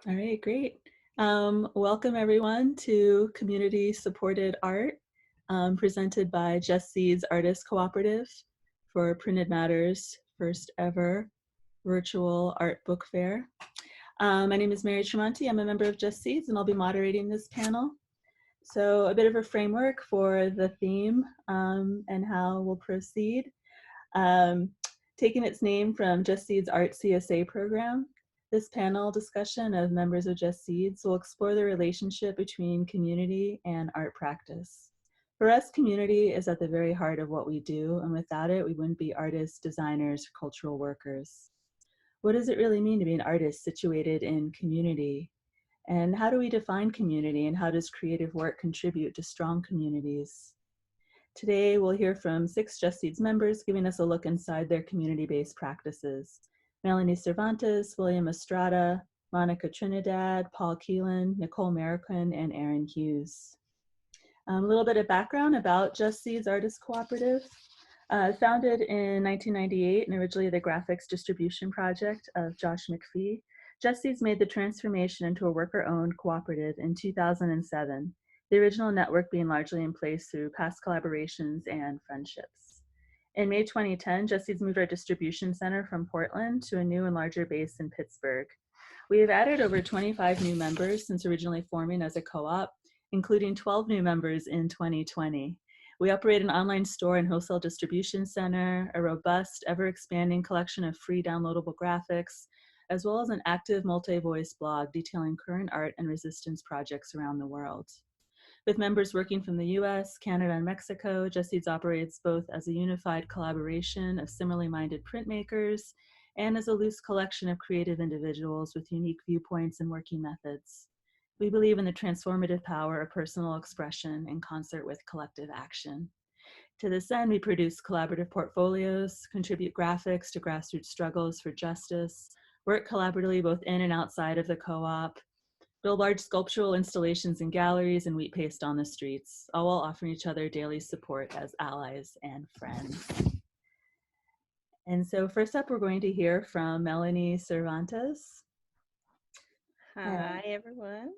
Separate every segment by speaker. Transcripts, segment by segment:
Speaker 1: All right, great. Welcome everyone to Community Supported Art, presented by Justseeds Artist Cooperative for Printed Matter's first ever virtual art book fair. My name is Melanie Cervantes. I'm a member of Justseeds and I'll be moderating this panel. So a bit of a framework for the theme and how we'll proceed. Taking its name from Justseeds Art CSA program, this panel discussion of members of Justseeds will explore the relationship between community and art practice. For us, community is at the very heart of what we do, and without it, we wouldn't be artists, designers, cultural workers. What does it really mean to be an artist situated in community? And how do we define community, and how does creative work contribute to strong communities? Today, we'll hear from 6 Justseeds members giving us a look inside their community-based practices. Melanie Cervantes, William Estrada, Monica Trinidad, Paul Keelan, Nicole Mclaren, and Aaron Hughes. A little bit of background about Justseeds Artist Cooperative. Founded in 1998 and originally the graphics distribution project of Josh McPhee, Justseeds made the transformation into a worker-owned cooperative in 2007. The original network being largely in place through past collaborations and friendships. In May 2010, Justseeds moved our distribution center from Portland to a new and larger base in Pittsburgh. We have added over 25 new members since originally forming as a co-op, including 12 new members in 2020. We operate an online store and wholesale distribution center, a robust, ever-expanding collection of free downloadable graphics, as well as an active multi-voice blog detailing current art and resistance projects around the world. With members working from the US, Canada, and Mexico, Justseeds operates both as a unified collaboration of similarly minded printmakers and as a loose collection of creative individuals with unique viewpoints and working methods. We believe in the transformative power of personal expression in concert with collective action. To this end, we produce collaborative portfolios, contribute graphics to grassroots struggles for justice, work collaboratively both in and outside of the co-op, build large sculptural installations in galleries, and wheat paste on the streets, all while offering each other daily support as allies and friends. And so first up, we're going to hear from Melanie Cervantes.
Speaker 2: Hi, everyone.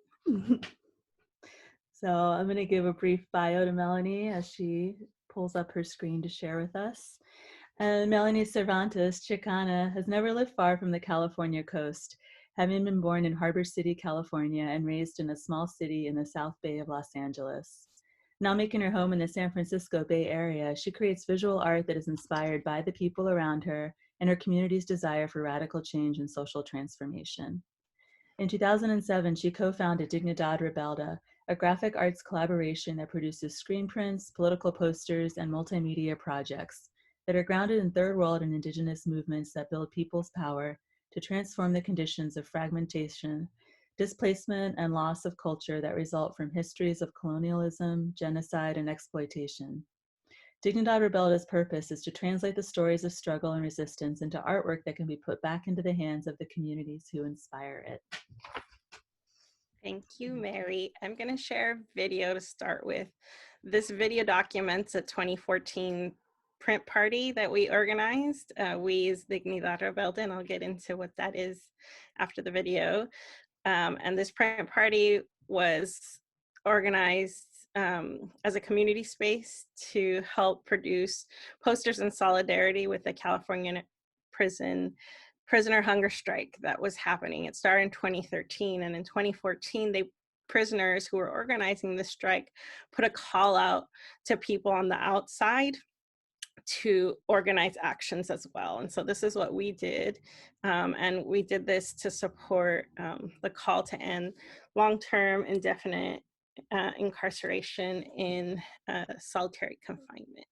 Speaker 1: So I'm going to give a brief bio to Melanie as she pulls up her screen to share with us. And Melanie Cervantes, Chicana, has never lived far from the California coast, having been born in Harbor City, California, and raised in a small city in the South Bay of Los Angeles. Now making her home in the San Francisco Bay Area, she creates visual art that is inspired by the people around her and her community's desire for radical change and social transformation. In 2007, she co-founded Dignidad Rebelda, a graphic arts collaboration that produces screen prints, political posters, and multimedia projects that are grounded in third world and indigenous movements that build people's power to transform the conditions of fragmentation, displacement, and loss of culture that result from histories of colonialism, genocide, and exploitation. Dignidad Rebelda's purpose is to translate the stories of struggle and resistance into artwork that can be put back into the hands of the communities who inspire it.
Speaker 2: Thank you, Mary. I'm going to share a video to start with. This video documents a 2014 print party that we organized. We is Dignidad Rebelda, and I'll get into what that is after the video. And this print party was organized as a community space to help produce posters in solidarity with the California prisoner hunger strike that was happening. It started in 2013, and in 2014, prisoners who were organizing the strike put a call out to people on the outside to organize actions as well. And so this is what we did. And we did this to support the call to end long-term indefinite incarceration in solitary confinement.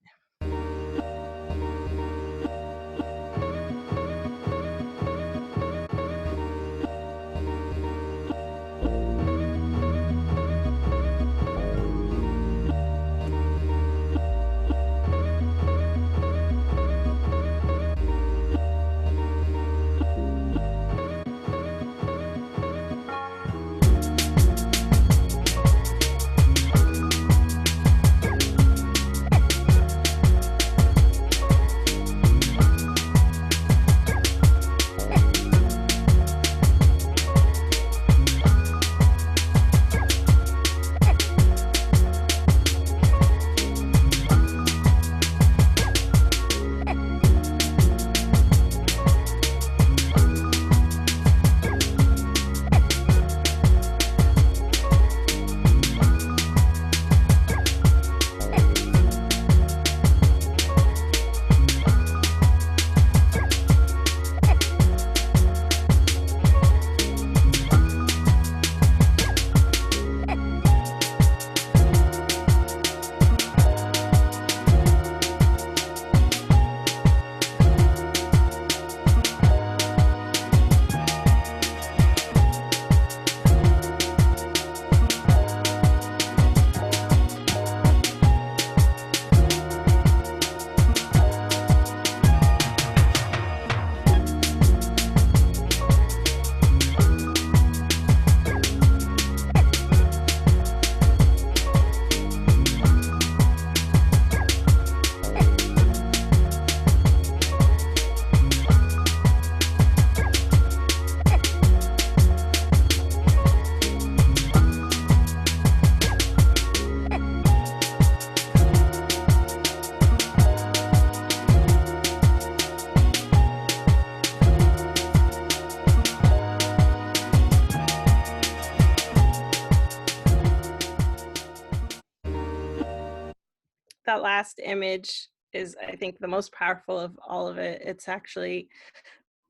Speaker 2: that last image is, I think, the most powerful of all of it. It's actually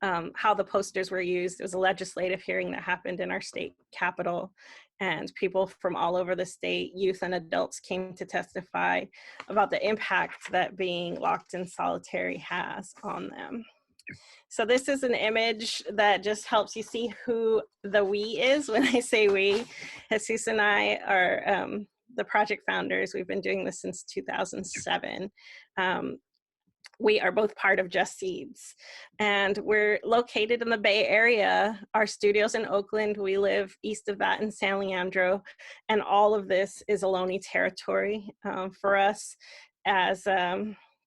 Speaker 2: how the posters were used. It was a legislative hearing that happened in our state capitol, and people from all over the state, youth and adults, came to testify about the impact that being locked in solitary has on them. So this is an image that just helps you see who the we is. When I say we, Jesus and I are the project founders. We've been doing this since 2007. We are both part of Justseeds, and we're located in the Bay Area. Our studio's in Oakland. We live east of that in San Leandro, and all of this is Ohlone territory. For us as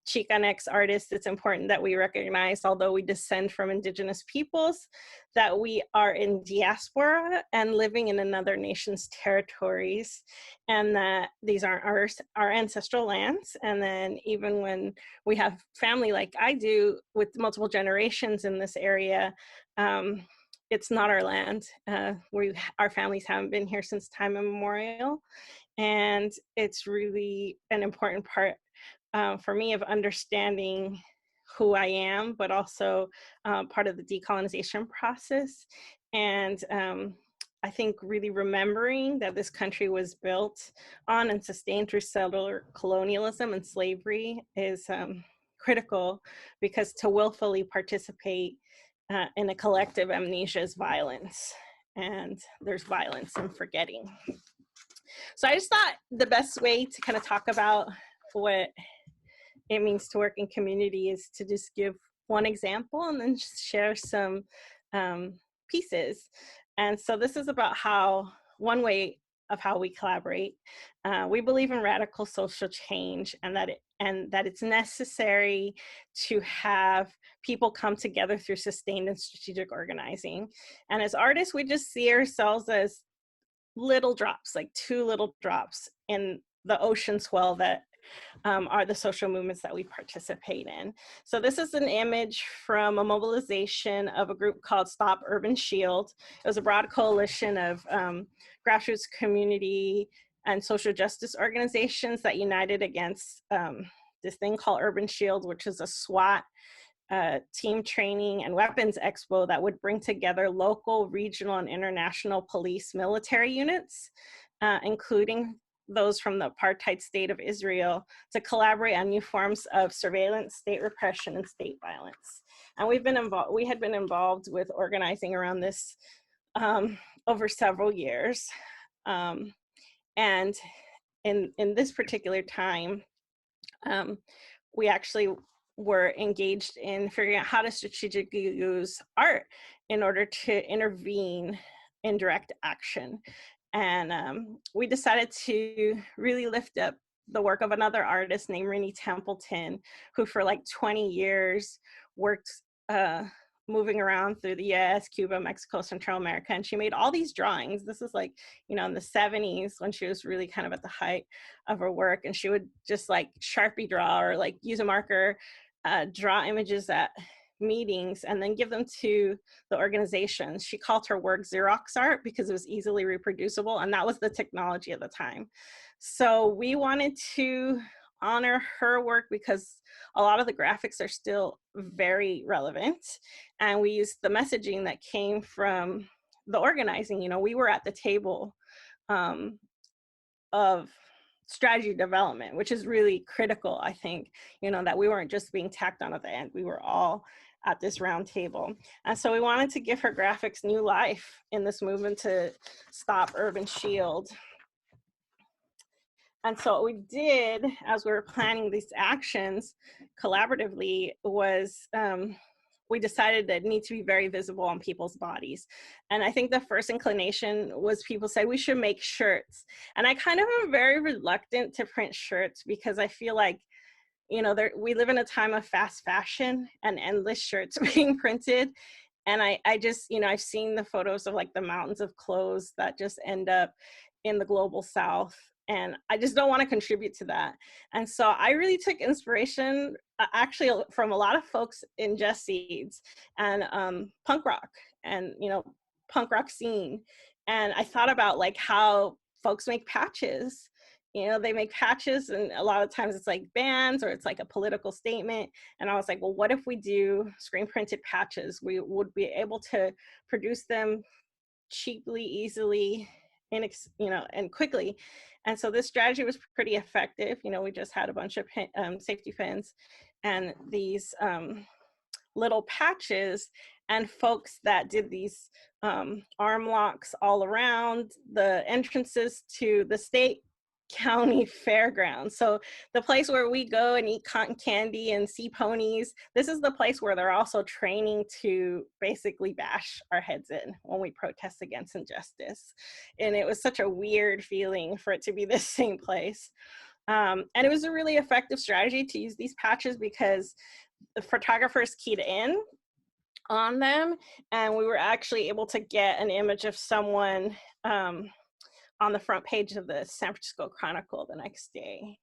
Speaker 2: Chicanx artists, it's important that we recognize, although we descend from indigenous peoples, that we are in diaspora and living in another nation's territories, and that these aren't our ancestral lands. And then even when we have family like I do with multiple generations in this area, it's not our land. Our families haven't been here since time immemorial, and it's really an important part for me of understanding who I am, but also part of the decolonization process. And I think really remembering that this country was built on and sustained through settler colonialism and slavery is critical, because to willfully participate in a collective amnesia is violence, and there's violence in forgetting. So I just thought the best way to kind of talk about what it means to work in community is to just give one example and then just share some pieces. And so this is about one way of how we collaborate. We believe in radical social change, and that it's necessary to have people come together through sustained and strategic organizing. And as artists, we just see ourselves as little drops, like 2 little drops in the ocean swell that are the social movements that we participate in. So this is an image from a mobilization of a group called Stop Urban Shield. It was a broad coalition of grassroots community and social justice organizations that united against this thing called Urban Shield, which is a SWAT team training and weapons expo that would bring together local, regional, and international police military units, including those from the apartheid state of Israel, to collaborate on new forms of surveillance, state repression, and state violence. And we had been involved with organizing around this over several years. And in this particular time, we actually were engaged in figuring out how to strategically use art in order to intervene in direct action. And we decided to really lift up the work of another artist named Renee Templeton, who for like 20 years worked moving around through the US, Cuba, Mexico, Central America. And she made all these drawings. This is like, in the 70s when she was really kind of at the height of her work. And she would just like Sharpie draw or like use a marker, draw images at meetings and then give them to the organizations. She called her work Xerox art because it was easily reproducible, and that was the technology at the time. So we wanted to honor her work because a lot of the graphics are still very relevant, and we used the messaging that came from the organizing. We were at the table of strategy development, which is really critical, I think, that we weren't just being tacked on at the end. We were all at this round table. And so we wanted to give her graphics new life in this movement to stop Urban Shield. And so what we did as we were planning these actions collaboratively was we decided that it needs to be very visible on people's bodies. And I think the first inclination was people say we should make shirts. And I kind of am very reluctant to print shirts because I feel like, we live in a time of fast fashion and endless shirts being printed. And I just, I've seen the photos of like the mountains of clothes that just end up in the global South. And I just don't want to contribute to that. And so I really took inspiration actually from a lot of folks in Justseeds and punk rock and, punk rock scene. And I thought about like how folks make patches you know, they make patches, and a lot of times it's like bands or it's like a political statement. And I was like, well, what if we do screen printed patches? We would be able to produce them cheaply, easily, you know, and quickly. And so this strategy was pretty effective. You know, we just had a bunch of safety pins and these little patches, and folks that did these arm locks all around the entrances to the state county fairgrounds. So the place where we go and eat cotton candy and see ponies, this is the place where they're also training to basically bash our heads in when we protest against injustice. And it was such a weird feeling for it to be the same place. And it was a really effective strategy to use these patches because the photographers keyed in on them, and we were actually able to get an image of someone on the front page of the San Francisco Chronicle the next day.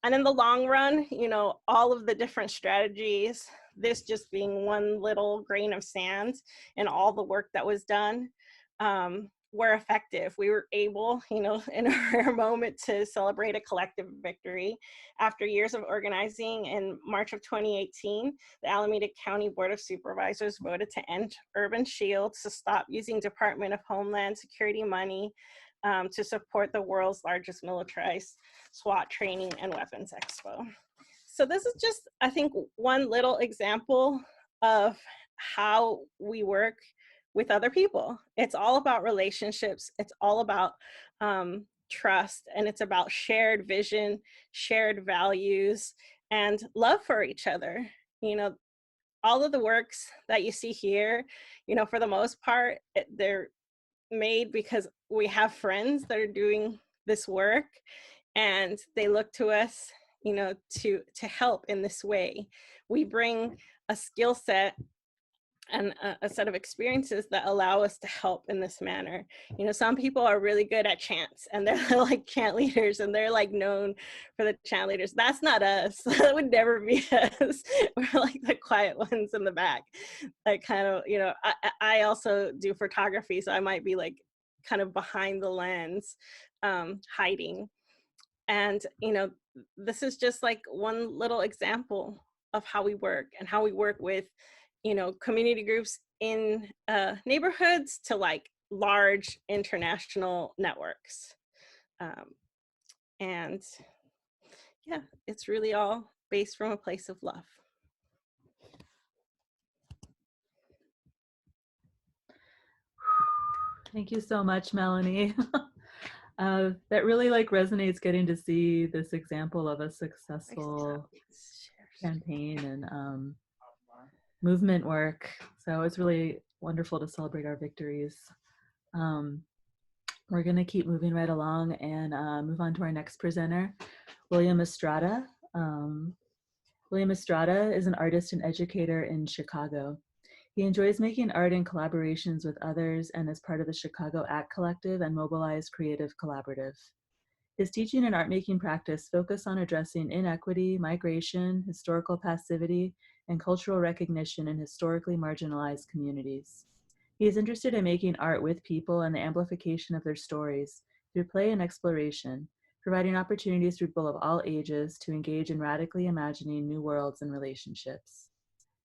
Speaker 2: And in the long run, you know, all of the different strategies, this just being one little grain of sand in all the work that was done, were effective. We were able, you know, in a rare moment to celebrate a collective victory. After years of organizing, in March of 2018, the Alameda County Board of Supervisors voted to end urban shields, to stop using Department of Homeland Security money to support the world's largest militarized SWAT training and weapons expo. So this is just, I think, one little example of how we work with other people. It's all about relationships. It's all about trust, and it's about shared vision, shared values, and love for each other. You know, all of the works that you see here, you know, for the most part, they're made because we have friends that are doing this work, and they look to us, you know, to help in this way. We bring a skill set and a set of experiences that allow us to help in this manner. You know, some people are really good at chants, and they're like chant leaders, and they're like known for the chant leaders. That's not us. That would never be us. We're like the quiet ones in the back. Like, kind of, you know, I also do photography, so I might be like kind of behind the lens, hiding. And, you know, this is just like one little example of how we work, and how we work with, you know, community groups in neighborhoods to like large international networks. And yeah, it's really all based from a place of love.
Speaker 1: Thank you so much, Melanie. That really like resonates, getting to see this example of a successful campaign and movement work. So it's really wonderful to celebrate our victories. We're going to keep moving right along and move on to our next presenter, William Estrada. William Estrada is an artist and educator in Chicago. He enjoys making art in collaborations with others and is part of the Chicago Act Collective and Mobilize Creative Collaborative. His teaching and art-making practice focus on addressing inequity, migration, historical passivity, and cultural recognition in historically marginalized communities. He is interested in making art with people and the amplification of their stories through play and exploration, providing opportunities for people of all ages to engage in radically imagining new worlds and relationships.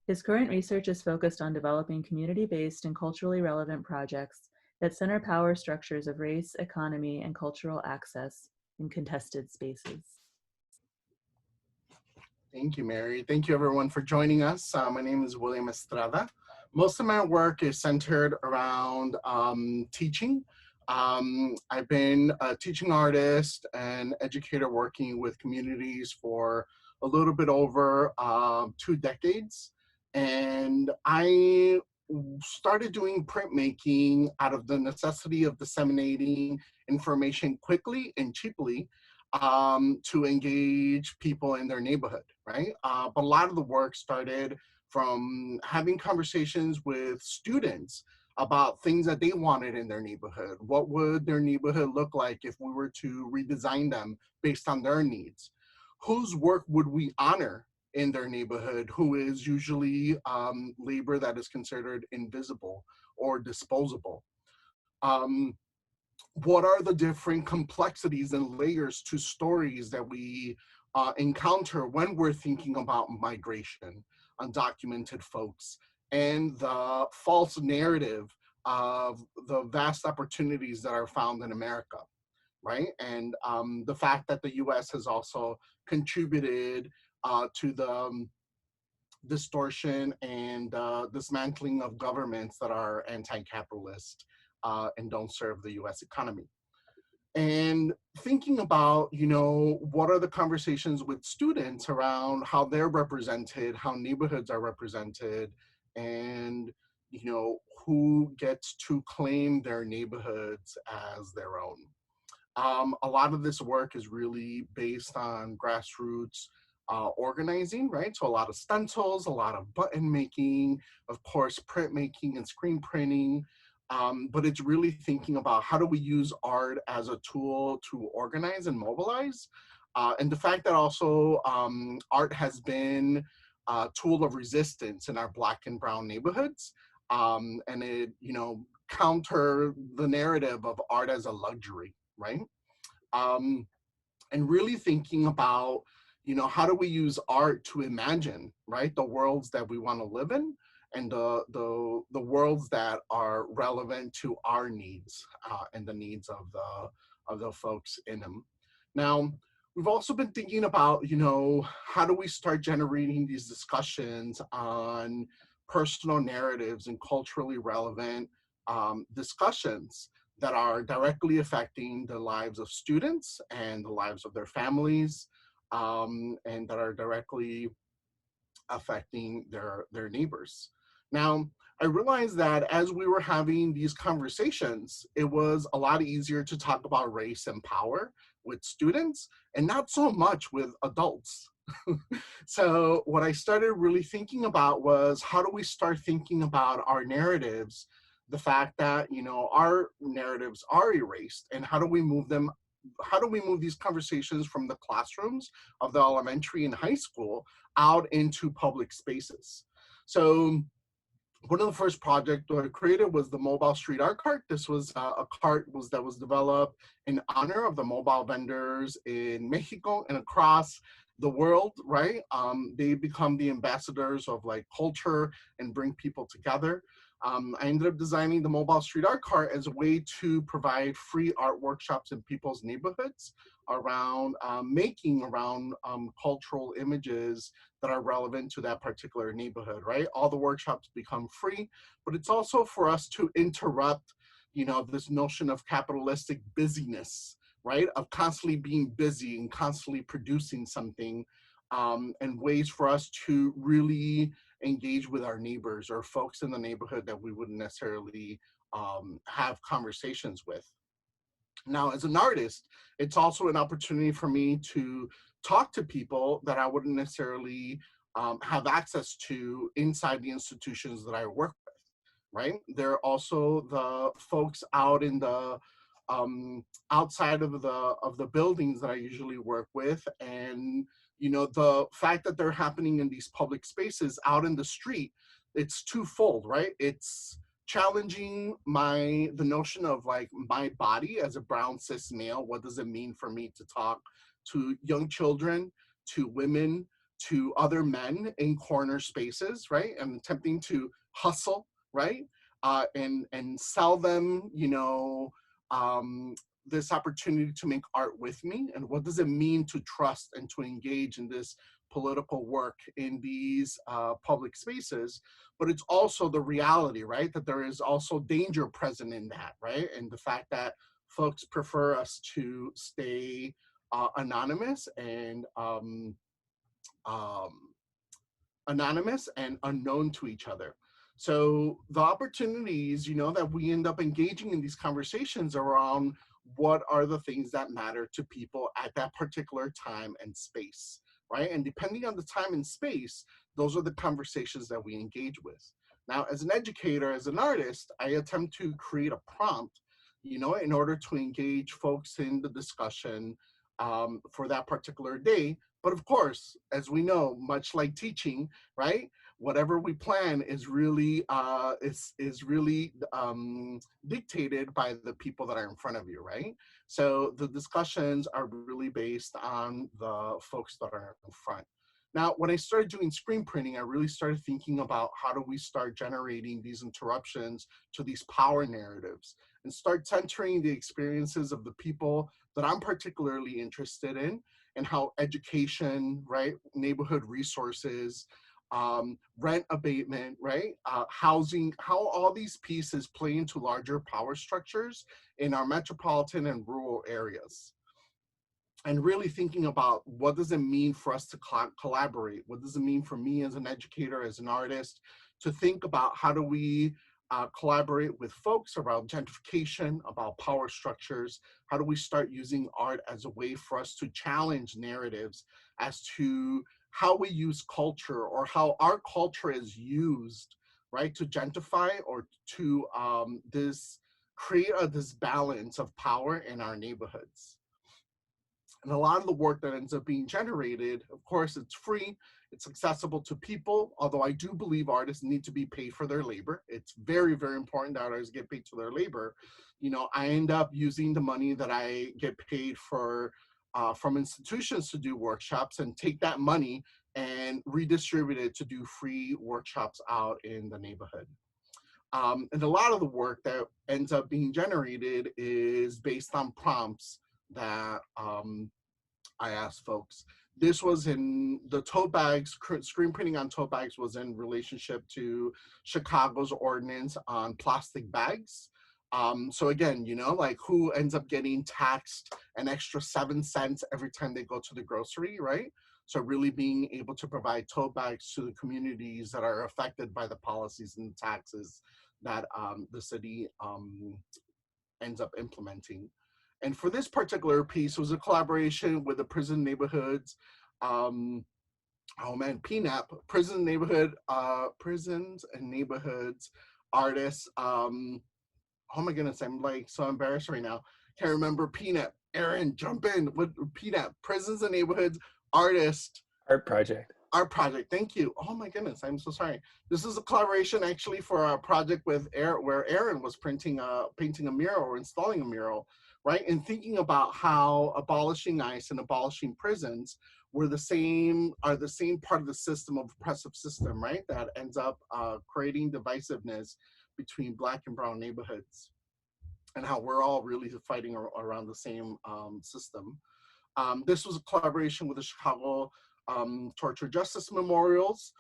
Speaker 1: His current research is focused on developing community-based and culturally relevant projects that center power structures of race, economy, and cultural access in contested spaces.
Speaker 3: Thank you, Mary. Thank you, everyone, for joining us. My name is William Estrada. Most of my work is centered around teaching. I've been a teaching artist and educator working with communities for a little bit over 2 decades. And I started doing printmaking out of the necessity of disseminating information quickly and cheaply to engage people in their neighborhood, right? But a lot of the work started from having conversations with students about things that they wanted in their neighborhood. What would their neighborhood look like if we were to redesign them based on their needs? Whose work would we honor in their neighborhood, who is usually labor that is considered invisible or disposable? what are the different complexities and layers to stories that we encounter when we're thinking about migration, undocumented folks, and the false narrative of the vast opportunities that are found in America, right? And the fact that the US has also contributed to the distortion and dismantling of governments that are anti-capitalist and don't serve the US economy. And thinking about, what are the conversations with students around how they're represented, how neighborhoods are represented, and, who gets to claim their neighborhoods as their own. A lot of this work is really based on grassroots organizing, right? So a lot of stencils, a lot of button making, of course, print making and screen printing. But it's really thinking about how do we use art as a tool to organize and mobilize. And the fact that also art has been a tool of resistance in our Black and brown neighborhoods. And it, counter the narrative of art as a luxury, right? And really thinking about, how do we use art to imagine, right, the worlds that we want to live in, and the worlds that are relevant to our needs and the needs of the folks in them. Now, we've also been thinking about, how do we start generating these discussions on personal narratives and culturally relevant discussions that are directly affecting the lives of students and the lives of their families, and that are directly affecting their neighbors. Now, I realized that as we were having these conversations, it was a lot easier to talk about race and power with students and not so much with adults. So what I started really thinking about was, how do we start thinking about our narratives, the fact that, our narratives are erased, and how do we move these conversations from the classrooms of the elementary and high school out into public spaces? So one of the first projects that I created was the mobile street art cart. This was a cart that was developed in honor of the mobile vendors in Mexico and across the world, right? They become the ambassadors of like culture and bring people together. I ended up designing the mobile street art cart as a way to provide free art workshops in people's neighborhoods around making around cultural images that are relevant to that particular neighborhood, right? All the workshops become free, but it's also for us to interrupt, this notion of capitalistic busyness, right? Of constantly being busy and constantly producing something, and ways for us to really engage with our neighbors or folks in the neighborhood that we wouldn't necessarily have conversations with. Now, as an artist, it's also an opportunity for me to talk to people that I wouldn't necessarily have access to inside the institutions that I work with, right? There are also the folks out in the outside of the buildings that I usually work with, and the fact that they're happening in these public spaces out in the street, it's twofold, right? It's challenging the notion of like my body as a brown cis male. What does it mean for me to talk to young children, to women, to other men in corner spaces, right? And attempting to hustle, right? And sell them, this opportunity to make art with me, and what does it mean to trust and to engage in this political work in these public spaces. But it's also the reality, right, that there is also danger present in that, right? And the fact that folks prefer us to stay anonymous and unknown to each other. So the opportunities, that we end up engaging in these conversations around what are the things that matter to people at that particular time and space, right? And depending on the time and space, those are the conversations that we engage with. Now, as an educator, as an artist, I attempt to create a prompt, in order to engage folks in the discussion for that particular day. But of course, as we know, much like teaching, right? whatever we plan is really dictated by the people that are in front of you, right? So the discussions are really based on the folks that are in front. Now, when I started doing screen printing, I really started thinking about how do we start generating these interruptions to these power narratives and start centering the experiences of the people that I'm particularly interested in, and how education, right, neighborhood resources, rent abatement, right, housing, how all these pieces play into larger power structures in our metropolitan and rural areas. And really thinking about what does it mean for us to collaborate? What does it mean for me as an educator, as an artist, to think about how do we collaborate with folks around gentrification, about power structures? How do we start using art as a way for us to challenge narratives as to how we use culture, or how our culture is used, right, to gentrify or to create this balance of power in our neighborhoods? And a lot of the work that ends up being generated, of course, it's free, it's accessible to people, although I do believe artists need to be paid for their labor. It's very, very important that artists get paid for their labor. You know, I end up using the money that I get paid for from institutions to do workshops, and take that money and redistribute it to do free workshops out in the neighborhood. And a lot of the work that ends up being generated is based on prompts that I asked folks. This was in the tote bags, screen printing on tote bags was in relationship to Chicago's ordinance on plastic bags. So again, you know, like who ends up getting taxed an extra 7 cents every time they go to the grocery, right? So really being able to provide tote bags to the communities that are affected by the policies and taxes that the city ends up implementing. And for this particular piece, it was a collaboration with the prison neighborhoods. PNAP, prisons and neighborhoods artists. Oh my goodness, I'm like so embarrassed right now. Can't remember PNAP. Aaron, jump in. What PNAP? Prisons and neighborhoods artist.
Speaker 4: Art project.
Speaker 3: Art project. Thank you. Oh my goodness, I'm so sorry. This is a collaboration actually for a project with where Aaron was painting a mural or installing a mural, right? And thinking about how abolishing ICE and abolishing prisons are the same part of the system, of oppressive system, right? That ends up creating divisiveness between Black and brown neighborhoods, and how we're all really fighting around the same system. This was a collaboration with the Chicago Torture Justice Memorials,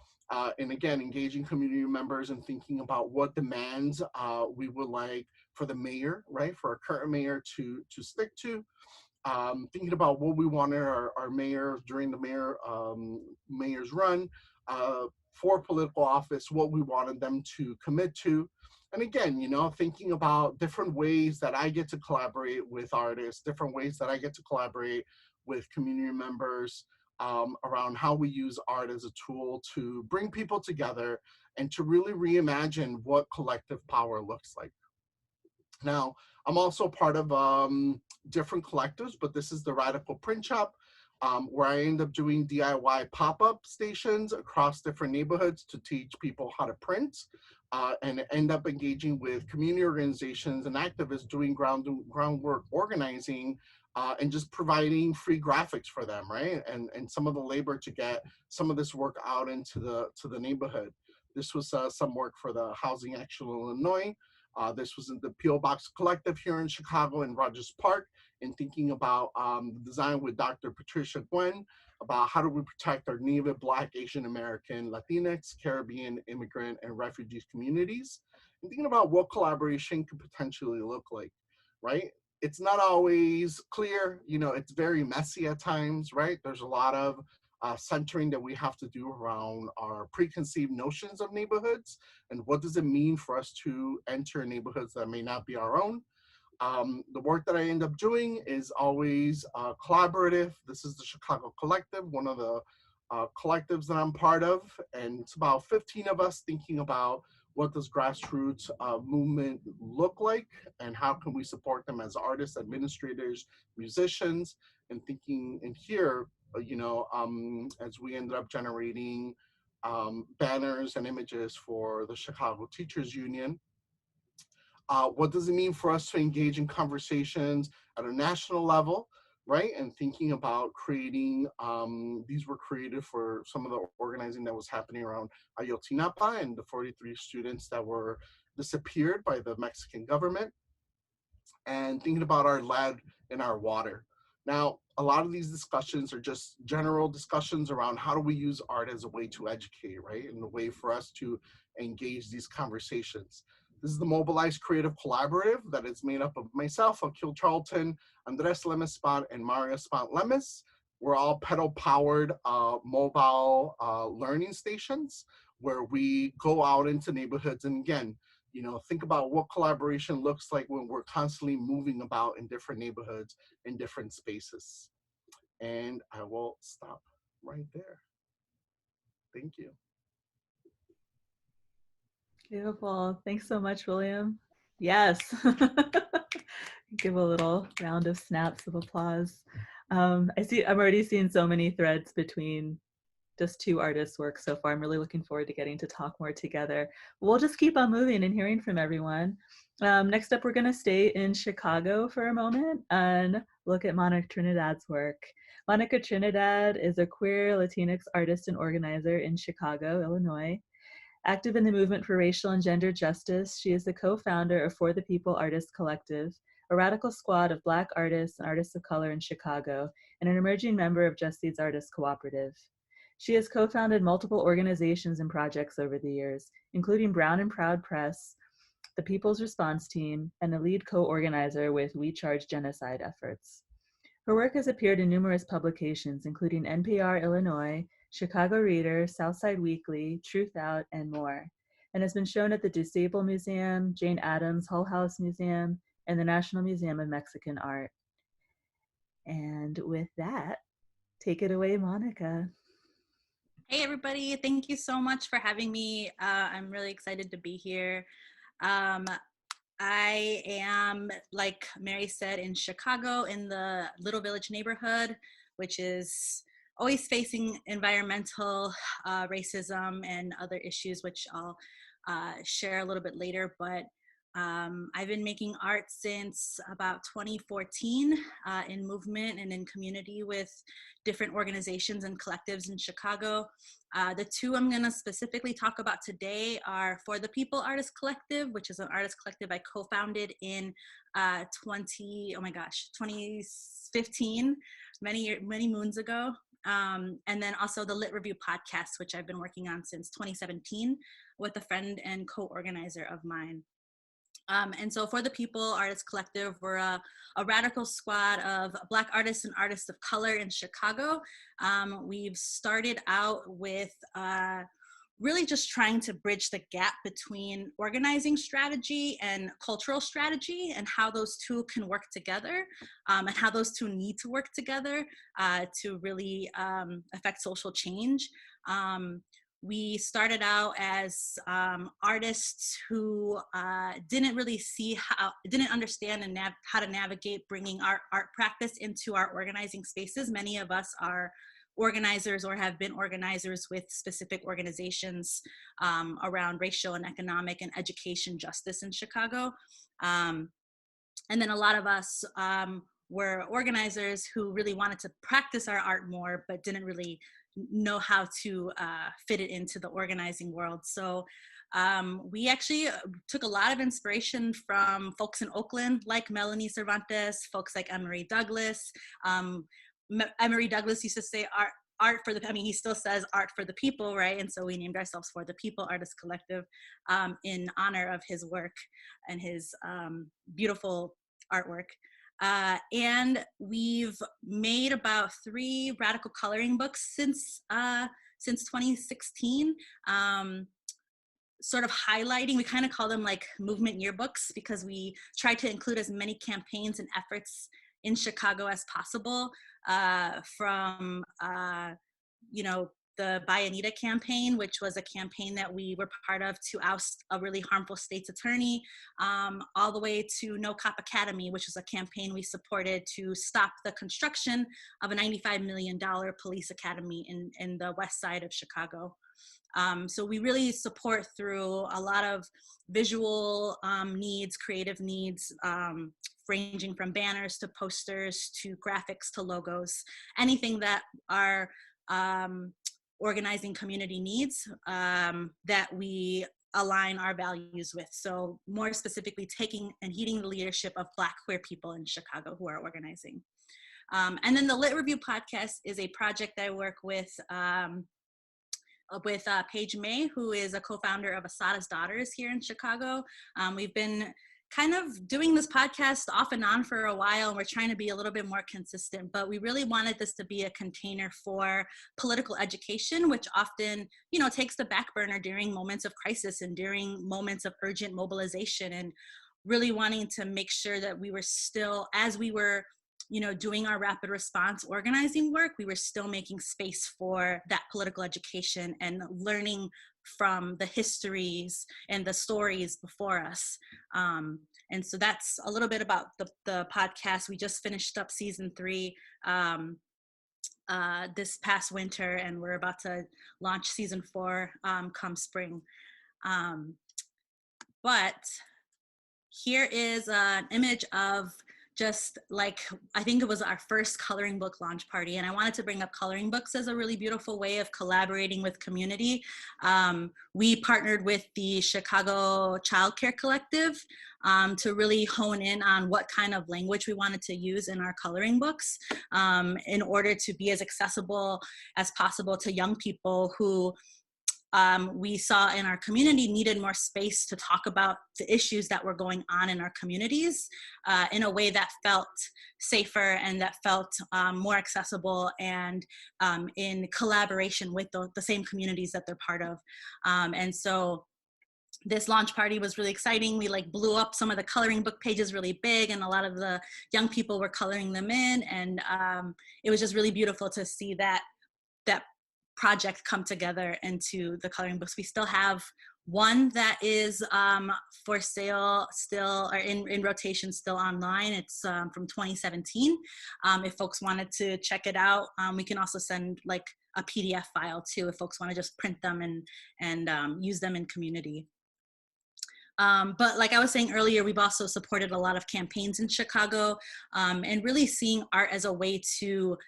Speaker 3: and again, engaging community members and thinking about what demands we would like for the mayor, right, for our current mayor to stick to. Thinking about what we wanted our mayor during the mayor's run for political office, what we wanted them to commit to. And again, you know, thinking about different ways that I get to collaborate with artists, different ways that I get to collaborate with community members around how we use art as a tool to bring people together and to really reimagine what collective power looks like. Now, I'm also part of different collectives, but this is the Radical Print Shop, where I end up doing DIY pop-up stations across different neighborhoods to teach people how to print, and end up engaging with community organizations and activists doing groundwork organizing, and just providing free graphics for them, right? And some of the labor to get some of this work out into the neighborhood. This was some work for the Housing Action Illinois. This was in the P.O. Box Collective here in Chicago in Rogers Park, and thinking about the design with Dr. Patricia Gwen about how do we protect our Native, Black, Asian American, Latinx, Caribbean, immigrant, and refugee communities, and thinking about what collaboration could potentially look like, right? It's not always clear, you know, it's very messy at times, right? There's a lot of centering that we have to do around our preconceived notions of neighborhoods and what does it mean for us to enter neighborhoods that may not be our own. The work that I end up doing is always collaborative. This is the Chicago Collective, one of the collectives that I'm part of, and it's about 15 of us thinking about what does grassroots movement look like and how can we support them as artists, administrators, musicians, and thinking in here, you know, as we ended up generating banners and images for the Chicago Teachers Union. What does it mean for us to engage in conversations at a national level, right? And thinking about creating, these were created for some of the organizing that was happening around Ayotzinapa and the 43 students that were disappeared by the Mexican government, and thinking about our lead in our water. Now, a lot of these discussions are just general discussions around how do we use art as a way to educate, right? And a way for us to engage these conversations. This is the Mobilized Creative Collaborative that is made up of myself, Akil Charlton, Andres Lemes-Spot, and Maria Spot-Lemes. We're all pedal-powered mobile learning stations where we go out into neighborhoods and, again, you know, think about what collaboration looks like when we're constantly moving about in different neighborhoods, in different spaces. And I will stop right there. Thank you.
Speaker 1: Beautiful. Thanks so much, William. Yes. Give a little round of snaps of applause. I'm already seeing so many threads between just two artists' work so far. I'm really looking forward to getting to talk more together. We'll just keep on moving and hearing from everyone. Next up, we're going to stay in Chicago for a moment and look at Monica Trinidad's work. Monica Trinidad is a queer Latinx artist and organizer in Chicago, Illinois. Active in the movement for racial and gender justice, she is the co-founder of For the People Artists Collective, a radical squad of Black artists and artists of color in Chicago, and an emerging member of Justseeds Artists Cooperative. She has co-founded multiple organizations and projects over the years, including Brown and Proud Press, the People's Response Team, and a lead co-organizer with We Charge Genocide efforts. Her work has appeared in numerous publications, including NPR Illinois, Chicago Reader, Southside Weekly, Truth Out, and more, and has been shown at the DuSable Museum, Jane Addams Hull House Museum, and the National Museum of Mexican Art. And with that, take it away, Monica.
Speaker 4: Hey everybody, thank you so much for having me. I'm really excited to be here. I am, like Mary said, in Chicago in the Little Village neighborhood, which is always facing environmental racism and other issues, which I'll share a little bit later. But I've been making art since about 2014 in movement and in community with different organizations and collectives in Chicago. The two I'm going to specifically talk about today are For the People Artists Collective, which is an artist collective I co-founded in 2015, many moons ago. And then also the Lit Review podcast, which I've been working on since 2017 with a friend and co-organizer of mine. And so For the People Artists Collective, we're a radical squad of Black artists and artists of color in Chicago. We've started out with really just trying to bridge the gap between organizing strategy and cultural strategy, and how those two can work together, and how those two need to work together to really affect social change. We started out as artists who didn't understand how to navigate bringing our art practice into our organizing spaces. Many of us are organizers or have been organizers with specific organizations around racial and economic and education justice in Chicago. And then a lot of us were organizers who really wanted to practice our art more, but didn't really know how to fit it into the organizing world. So we actually took a lot of inspiration from folks in Oakland, like Melanie Cervantes, folks like Emory Douglas. Emory Douglas used to say art for the, he still says art for the people, right? And so we named ourselves For the People Artists Collective in honor of his work and his beautiful artwork. And we've made about 3 radical coloring books since 2016, sort of highlighting, we kind of call them like movement yearbooks, because we try to include as many campaigns and efforts in Chicago as possible, from the Buy Anita campaign, which was a campaign that we were part of to oust a really harmful state's attorney, all the way to No Cop Academy, which was a campaign we supported to stop the construction of a $95 million police academy in the west side of Chicago. So we really support through a lot of visual needs, creative needs, ranging from banners to posters to graphics to logos, anything that our organizing community needs that we align our values with. So more specifically, taking and heeding the leadership of Black queer people in Chicago who are organizing. And then the Lit Review podcast is a project I work with Paige May, who is a co-founder of Estrada's Daughters here in Chicago. We've been kind of doing this podcast off and on for a while, and we're trying to be a little bit more consistent, but we really wanted this to be a container for political education, which often, you know, takes the back burner during moments of crisis and during moments of urgent mobilization, and really wanting to make sure that we were still, as we were, you know, doing our rapid response organizing work, we were still making space for that political education and learning from the histories and the stories before us. And so that's a little bit about the podcast. We just finished up season 3 this past winter, and we're about to launch season 4 come spring. But here is an image of just like, I think it was our first coloring book launch party. And I wanted to bring up coloring books as a really beautiful way of collaborating with community. We partnered with the Chicago Child Care Collective to really hone in on what kind of language we wanted to use in our coloring books in order to be as accessible as possible to young people who we saw in our community needed more space to talk about the issues that were going on in our communities in a way that felt safer and that felt more accessible and in collaboration with the same communities that they're part of. And so this launch party was really exciting. We like blew up some of the coloring book pages really big, and a lot of the young people were coloring them in. And it was just really beautiful to see that project come together into the coloring books. We still have one that is for sale still, or in rotation still online. It's from 2017. If folks wanted to check it out, we can also send like a PDF file too, if folks want to just print them and use them in community. But like I was saying earlier, we've also supported a lot of campaigns in Chicago and really seeing art as a way to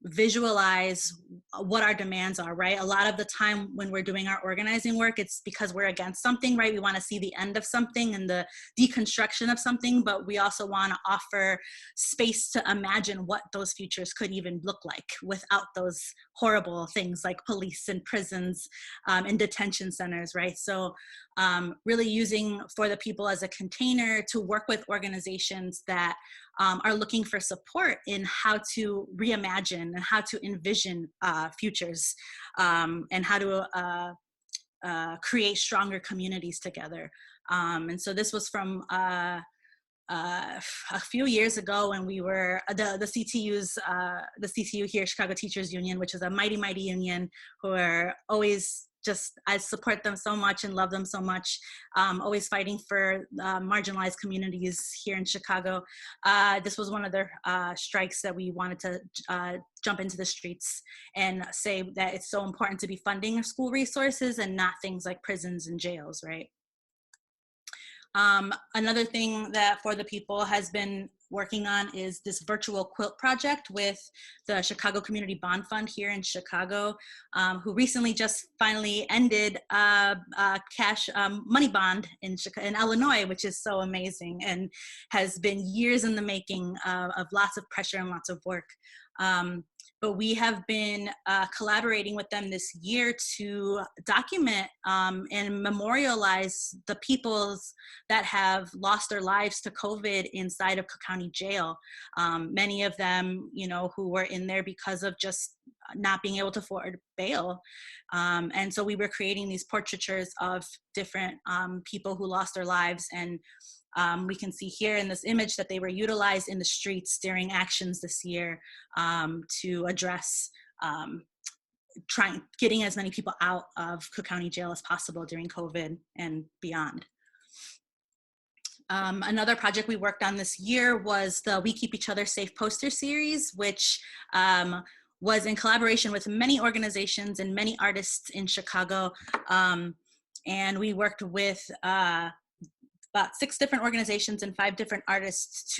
Speaker 4: visualize what our demands are, right? A lot of the time when we're doing our organizing work, it's because we're against something, right? We want to see the end of something and the deconstruction of something, but we also want to offer space to imagine what those futures could even look like without those horrible things like police and prisons and detention centers, right? So really using For the People as a container to work with organizations that are looking for support in how to reimagine and how to envision futures and how to create stronger communities together. And so this was from a few years ago when we were, the CTU's, the CTU here, Chicago Teachers Union, which is a mighty, mighty union who are always just, I support them so much and love them so much, always fighting for marginalized communities here in Chicago. This was one of their strikes that we wanted to jump into the streets and say that it's so important to be funding school resources and not things like prisons and jails, right? Another thing that For the People has been working on is this virtual quilt project with the Chicago Community Bond Fund here in Chicago, who recently just finally ended cash money bond in Illinois, which is so amazing and has been years in the making of lots of pressure and lots of work. But we have been collaborating with them this year to document and memorialize the peoples that have lost their lives to COVID inside of Cook County Jail. Many of them, you know, who were in there because of just not being able to afford bail. And so we were creating these portraitures of different people who lost their lives, and we can see here in this image that they were utilized in the streets during actions this year to address getting as many people out of Cook County Jail as possible during COVID and beyond. Another project we worked on this year was the We Keep Each Other Safe poster series, which was in collaboration with many organizations and many artists in Chicago. And we worked with about 6 different organizations and 5 different artists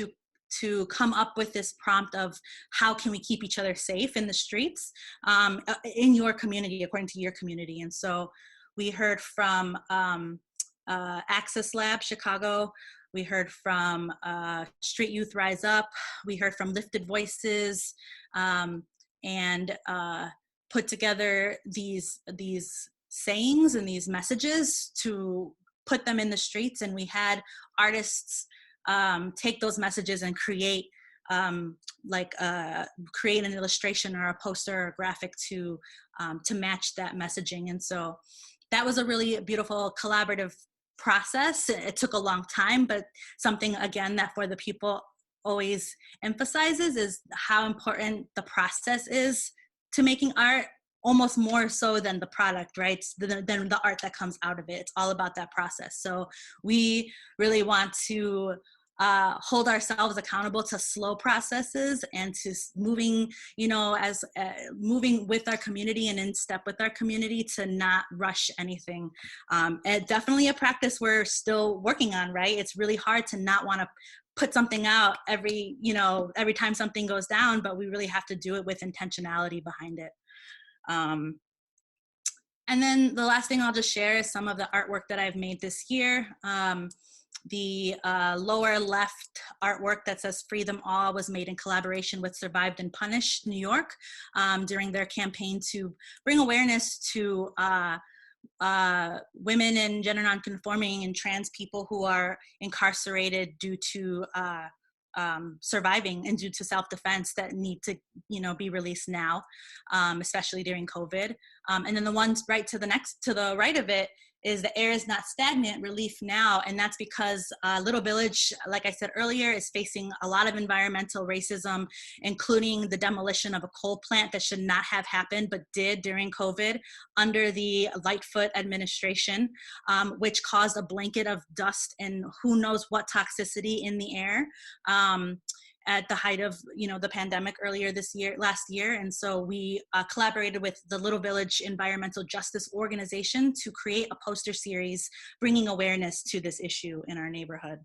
Speaker 4: to come up with this prompt of how can we keep each other safe in the streets in your community, according to your community. And so we heard from Access Lab Chicago. We heard from Street Youth Rise Up. We heard from Lifted Voices, and put together these sayings and these messages to put them in the streets. And we had artists take those messages and create create an illustration or a poster or a graphic to match that messaging. And so that was a really beautiful collaborative process. It took a long time, but something, again, that For the People always emphasizes is how important the process is to making art, almost more so than the product, right? Than the art that comes out of it. It's all about that process. So we really want to hold ourselves accountable to slow processes and to moving, as moving with our community and in step with our community, to not rush anything. And definitely a practice we're still working on, right? It's really hard to not want to put something out every time something goes down, but we really have to do it with intentionality behind it. And then the last thing I'll just share is some of the artwork that I've made this year. The lower left artwork that says "Free Them All" was made in collaboration with Survived and Punished New York during their campaign to bring awareness to women and gender nonconforming and trans people who are incarcerated due to surviving and due to self-defense that need to be released now, especially during COVID. And then the ones to the right of it is "The Air Is Not Stagnant, Relief Now." And that's because Little Village, like I said earlier, is facing a lot of environmental racism, including the demolition of a coal plant that should not have happened, but did during COVID under the Lightfoot administration, which caused a blanket of dust and who knows what toxicity in the air at the height of the pandemic last year. And so we collaborated with the Little Village Environmental Justice Organization to create a poster series bringing awareness to this issue in our neighborhood.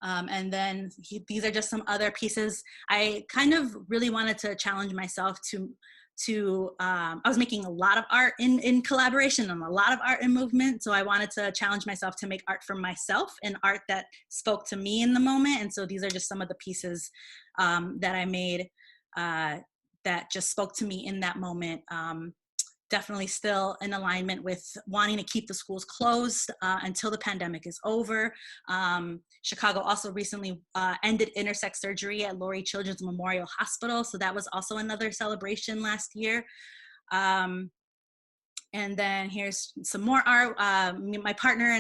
Speaker 4: And then these are just some other pieces. I kind of really wanted to challenge myself I was making a lot of art in collaboration and a lot of art in movement. So I wanted to challenge myself to make art for myself and art that spoke to me in the moment. And so these are just some of the pieces that I made that just spoke to me in that moment. Definitely still in alignment with wanting to keep the schools closed until the pandemic is over. Chicago also recently ended intersex surgery at Lurie Children's Memorial Hospital. So that was also another celebration last year. And then here's some more art. My partner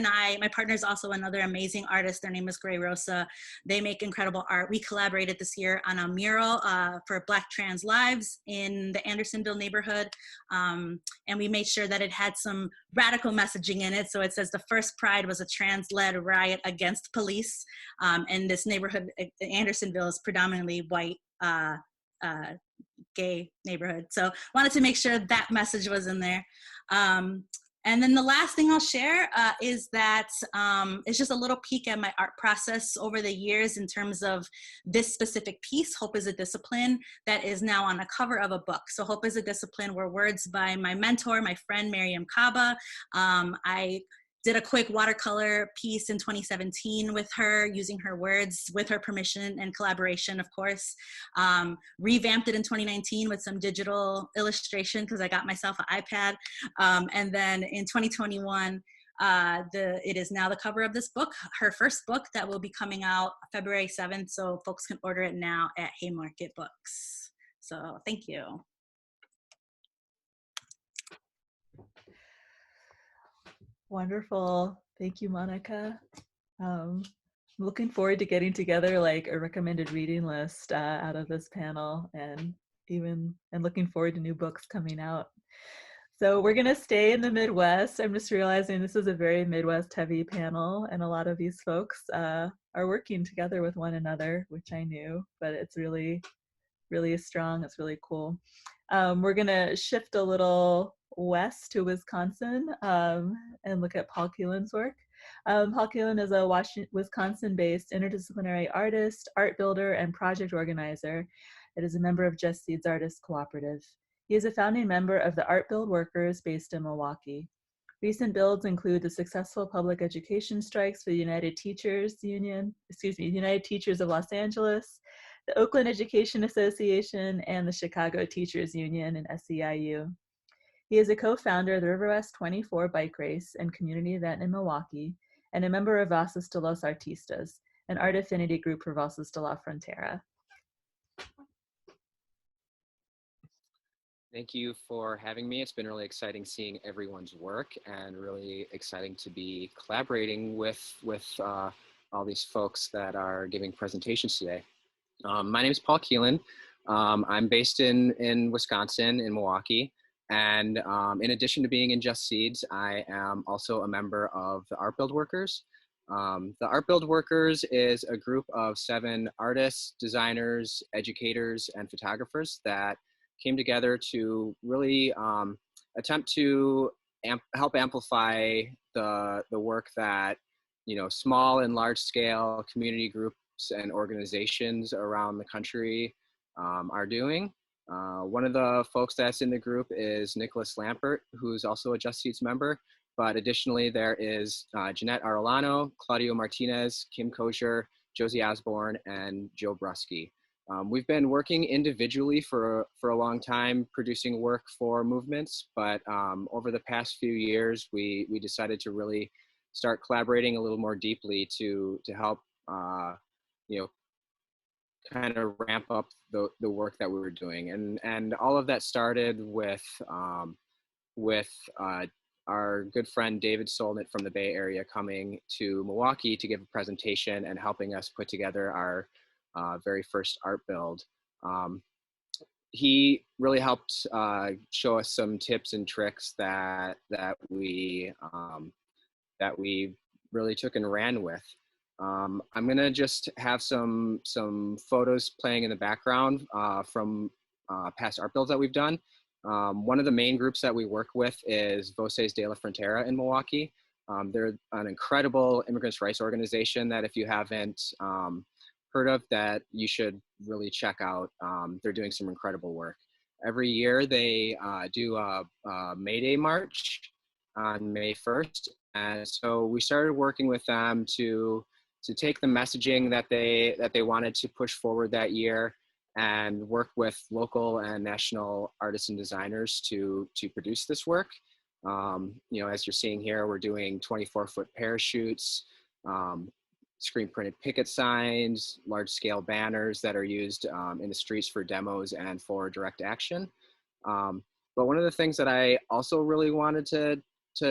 Speaker 4: is also another amazing artist. Their name is Gray Rosa. They make incredible art. We collaborated this year on a mural for Black Trans Lives in the Andersonville neighborhood. And we made sure that it had some radical messaging in it. So it says the first Pride was a trans-led riot against police. And this neighborhood, Andersonville, is predominantly white, gay neighborhood. So wanted to make sure that message was in there. And then the last thing I'll share is that it's just a little peek at my art process over the years in terms of this specific piece, Hope is a Discipline, that is now on the cover of a book. So Hope is a Discipline were words by my mentor, my friend, Miriam Kaba. I did a quick watercolor piece in 2017 with her, using her words with her permission and collaboration, of course. Revamped it in 2019 with some digital illustration because I got myself an iPad. And then in 2021, it is now the cover of this book, her first book that will be coming out February 7th. So folks can order it now at Haymarket Books. So thank you.
Speaker 1: Wonderful. Thank you, Monica. I'm looking forward to getting together like a recommended reading list out of this panel, and looking forward to new books coming out. So we're going to stay in the Midwest. I'm just realizing this is a very Midwest heavy panel, and a lot of these folks are working together with one another, which I knew, but it's really really is strong. It's really cool. We're gonna shift a little west to Wisconsin and look at Paul Keelan's work. Paul Keelan is a Wisconsin-based interdisciplinary artist, art builder, and project organizer. It is a member of Justseeds Artist Cooperative. He is a founding member of the Art Build Workers based in Milwaukee. Recent builds include the successful public education strikes for the United Teachers of Los Angeles, the Oakland Education Association, and the Chicago Teachers Union and SEIU. He is a co-founder of the River West 24 bike race and community event in Milwaukee, and a member of Voces de los Artistas, an art affinity group for Voces de la Frontera.
Speaker 5: Thank you for having me. It's been really exciting seeing everyone's work and really exciting to be collaborating with all these folks that are giving presentations today. My name is Paul Keelan. I'm based in Wisconsin, in Milwaukee. And in addition to being in Justseeds, I am also a member of the Art Build Workers. The Art Build Workers is a group of 7 artists, designers, educators, and photographers that came together to really attempt to help amplify the work that, small and large scale community groups and organizations around the country are doing. One of the folks that's in the group is Nicholas Lampert, who's also a Justseeds member. But additionally, there is Jeanette Arellano, Claudio Martinez, Kim Kosher, Josie Osborne, and Joe Brusky. We've been working individually for a long time, producing work for movements, but over the past few years, we decided to really start collaborating a little more deeply to help, kind of ramp up the work that we were doing. And all of that started with our good friend David Solnit from the Bay Area coming to Milwaukee to give a presentation and helping us put together our very first art build. He really helped show us some tips and tricks that we really took and ran with. I'm gonna just have some photos playing in the background from past art builds that we've done. One of the main groups that we work with is Voces de la Frontera in Milwaukee. They're an incredible immigrants' rights organization that if you haven't heard of, that you should really check out. They're doing some incredible work. Every year they do a May Day March on May 1st. And so we started working with them to take the messaging that they wanted to push forward that year and work with local and national artists and designers to produce this work. As you're seeing here, we're doing 24-foot parachutes, screen printed picket signs, large scale banners that are used in the streets for demos and for direct action. But one of the things that I also really wanted to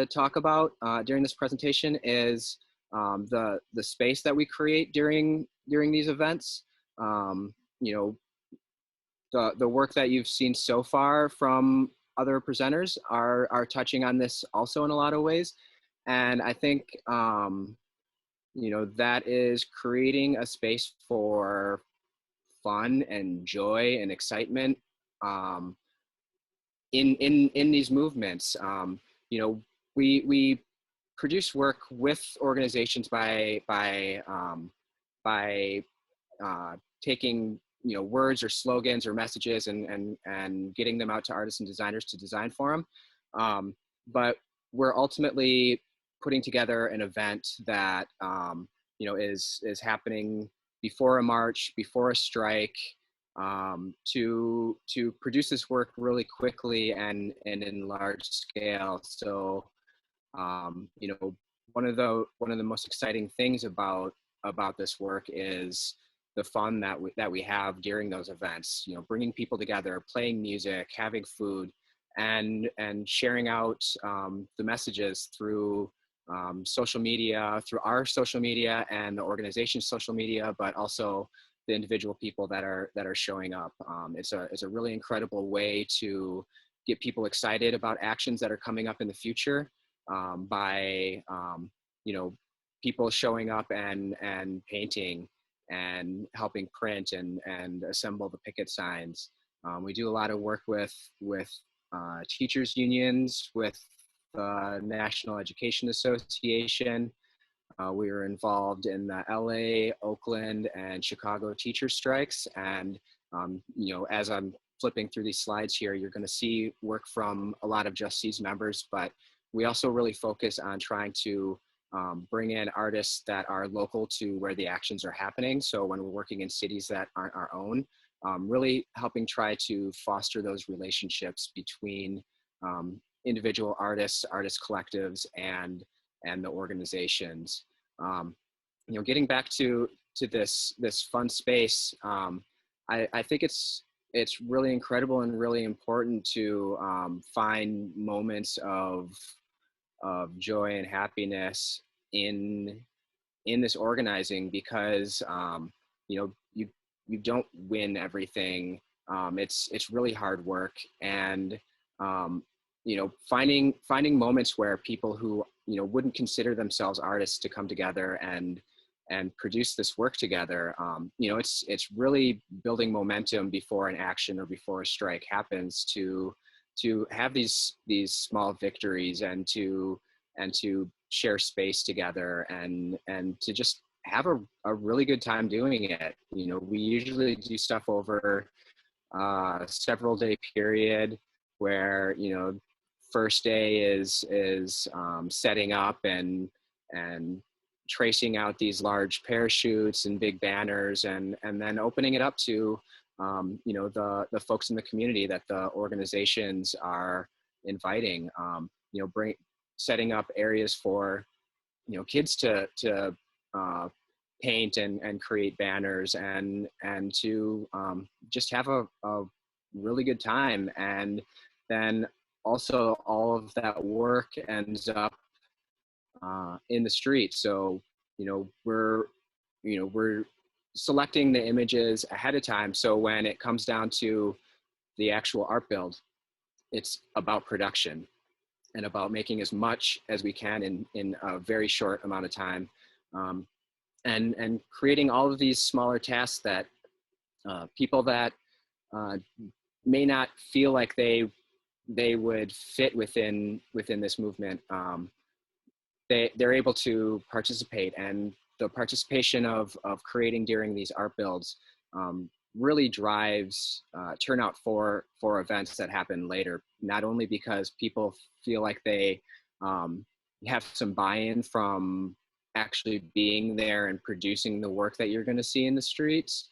Speaker 5: talk about during this presentation is the space that we create during these events. The work that you've seen so far from other presenters are touching on this also in a lot of ways. And I think, that is creating a space for fun and joy and excitement in these movements. We produce work with organizations by taking words or slogans or messages and getting them out to artists and designers to design for them. But we're ultimately putting together an event that is happening before a march, before a strike, to produce this work really quickly and in large scale. So one of the most exciting things about this work is the fun that we have during those events. Bringing people together, playing music, having food, and sharing out the messages through social media, through our social media and the organization's social media, but also the individual people that are showing up. It's a really incredible way to get people excited about actions that are coming up in the future by people showing up and painting and helping print and assemble the picket signs. We do a lot of work with teachers unions, with the National Education Association. We were involved in the LA, Oakland, and Chicago teacher strikes. And, as I'm flipping through these slides here, you're going to see work from a lot of Justseeds members, but we also really focus on trying to bring in artists that are local to where the actions are happening. So when we're working in cities that aren't our own, really helping try to foster those relationships between individual artists, artist collectives, and the organizations. Getting back to this fun space, I think it's really incredible and really important to find moments of joy and happiness in this organizing, because you don't win everything. It's really hard work, and finding moments where people who wouldn't consider themselves artists to come together and produce this work together. It's really building momentum before an action or before a strike happens to have these small victories, and to share space together, and to just have a really good time doing it. We usually do stuff over a several day period where, first day is setting up and tracing out these large parachutes and big banners, and then opening it up to the folks in the community that the organizations are inviting. Setting up areas for kids to paint and create banners, and to just have a really good time. And then also all of that work ends up in the street. So we're selecting the images ahead of time, so when it comes down to the actual art build, it's about production and about making as much as we can in a very short amount of time, and creating all of these smaller tasks that people that may not feel like they would fit within this movement, they're able to participate. And the participation of creating during these art builds really drives turnout for events that happen later, not only because people feel like they have some buy-in from actually being there and producing the work that you're going to see in the streets,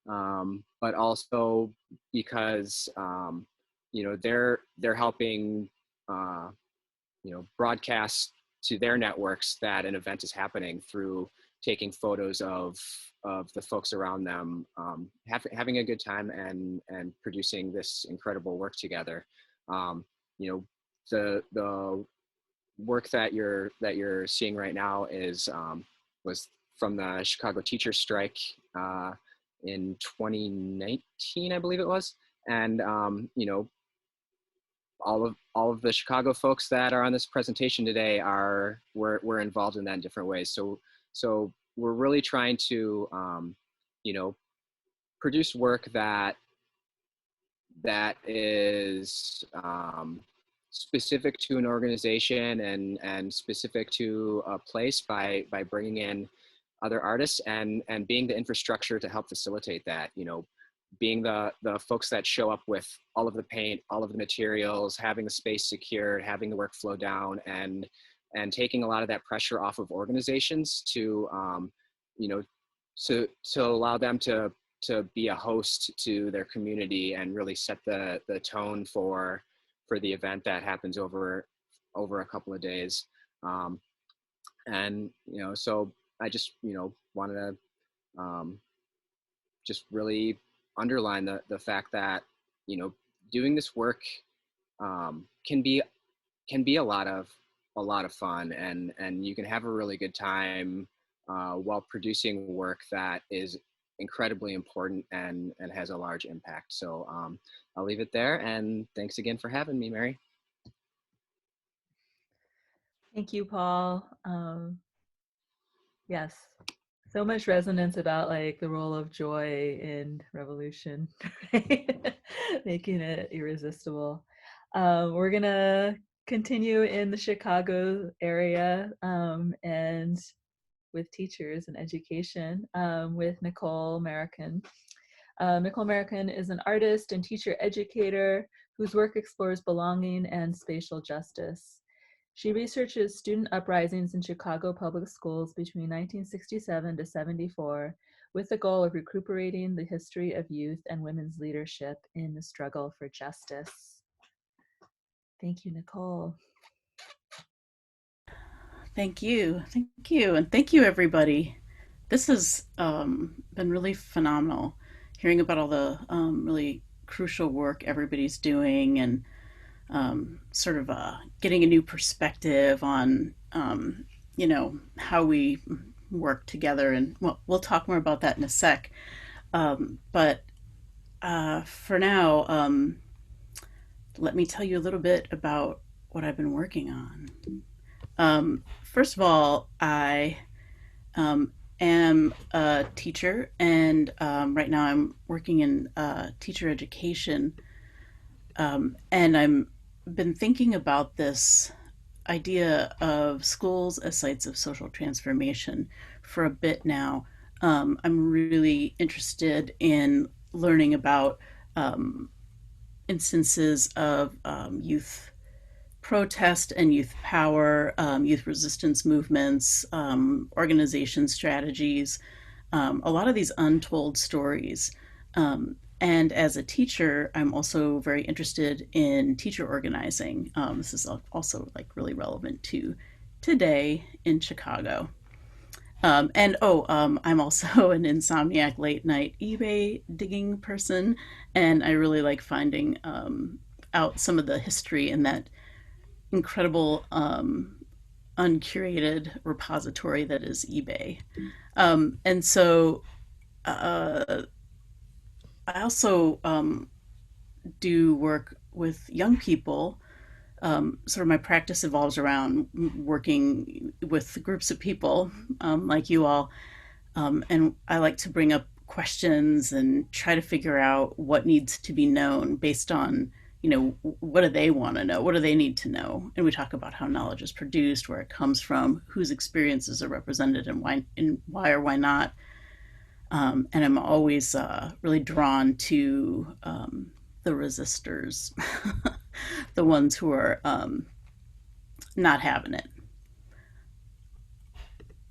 Speaker 5: but also because they're helping broadcast to their networks that an event is happening through taking photos of the folks around them, having a good time and producing this incredible work together. The work that you're seeing right now was from the Chicago teacher strike in 2019, I believe it was. And all of the Chicago folks that are on this presentation today were involved in that in different ways. So we're really trying to produce work that is specific to an organization and specific to a place by bringing in other artists and being the infrastructure to help facilitate that. Being the folks that show up with all of the paint, all of the materials, having the space secured, having the work flow down, and taking a lot of that pressure off of organizations to allow them to be a host to their community and really set the tone for the event that happens over a couple of days. So I just wanted to just really underline the fact that doing this work can be a lot of fun, and you can have a really good time while producing work that is incredibly important and has a large impact. So I'll leave it there, and thanks again for having me, Mary.
Speaker 1: Thank you, Paul. Yes, So much resonance about like the role of joy in revolution, right? Making it irresistible. We're gonna continue in the Chicago area and with teachers and education with Nicole American. Nicole American is an artist and teacher educator whose work explores belonging and spatial justice. She researches student uprisings in Chicago public schools between 1967 to 74 with the goal of recuperating the history of youth and women's leadership in the struggle for justice. Thank you, Nicole.
Speaker 6: Thank you. Thank you. And thank you, everybody. This has been really phenomenal, hearing about all the really crucial work everybody's doing, and sort of getting a new perspective on, how we work together. And we'll talk more about that in a sec. But for now, let me tell you a little bit about what I've been working on. First of all, I am a teacher, and right now I'm working in teacher education. And I'm been thinking about this idea of schools as sites of social transformation for a bit now. I'm really interested in learning about instances of youth protest and youth power, youth resistance movements, organization strategies, a lot of these untold stories. And as a teacher, I'm also very interested in teacher organizing. This is also like really relevant to today in Chicago. I'm also an insomniac late night eBay digging person, and I really like finding out some of the history in that incredible uncurated repository that is eBay. And so I also do work with young people. Sort of my practice evolves around working with groups of people like you all. And I like to bring up questions and try to figure out what needs to be known based on, what do they want to know? What do they need to know? And we talk about how knowledge is produced, where it comes from, whose experiences are represented, and why or why not. And I'm always really drawn to the resistors, the ones who are not having it.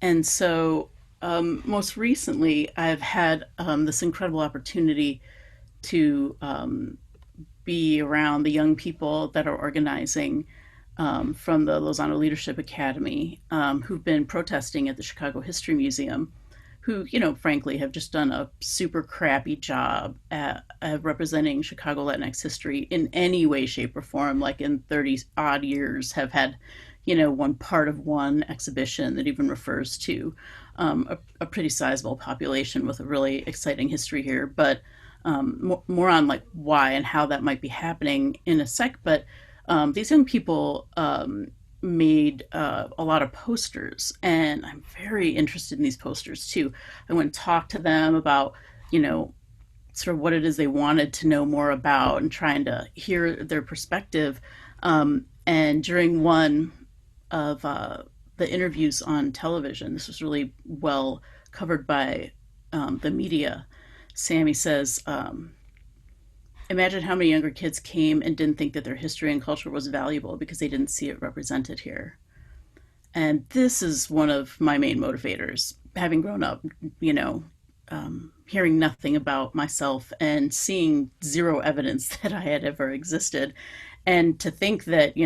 Speaker 6: And so most recently, I've had this incredible opportunity to be around the young people that are organizing from the Lozano Leadership Academy, who've been protesting at the Chicago History Museum, who, frankly, have just done a super crappy job at representing Chicago Latinx history in any way, shape, or form. Like in 30 odd years, have had, one part of one exhibition that even refers to a pretty sizable population with a really exciting history here. But more on like why and how that might be happening in a sec. But these young people made a lot of posters, and I'm very interested in these posters too. I went and talked to them about, sort of what it is they wanted to know more about, and trying to hear their perspective. And during one of the interviews on television, this was really well covered by the media, Sammy says, imagine how many younger kids came and didn't think that their history and culture was valuable because they didn't see it represented here. And this is one of my main motivators, having grown up, hearing nothing about myself and seeing zero evidence that I had ever existed. And to think that,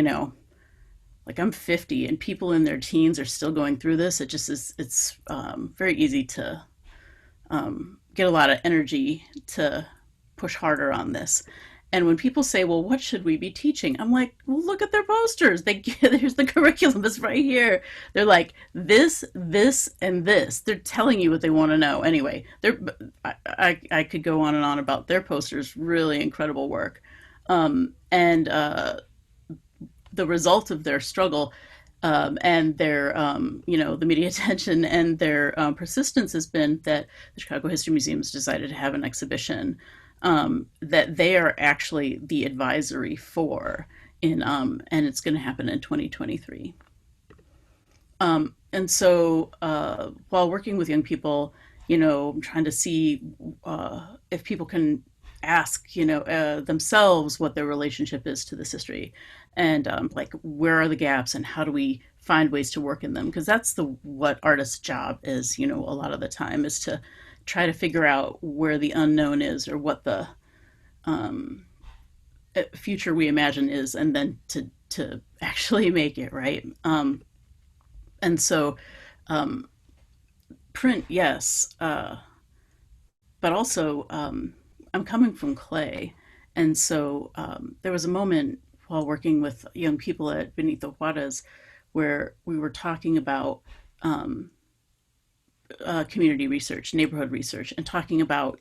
Speaker 6: like I'm 50 and people in their teens are still going through this, it's very easy to get a lot of energy to push harder on this. And when people say, well, what should we be teaching? I'm like, well, look at their posters. There's the curriculum is right here. They're like, this, and this. They're telling you what they want to know. Anyway, I could go on and on about their posters. Really incredible work. And the result of their struggle And their, the media attention and their persistence has been that the Chicago History Museum has decided to have an exhibition that they are actually the advisory for, and it's going to happen in 2023. And so while working with young people, I'm trying to see if people can ask, themselves what their relationship is to this history, and like where are the gaps and how do we find ways to work in them? Because that's what artists' job is, a lot of the time, is to try to figure out where the unknown is or what the future we imagine is, and then to actually make it right. And so print, yes, but also I'm coming from clay, and so there was a moment while working with young people at Benito Juarez where we were talking about community research, neighborhood research, and talking about,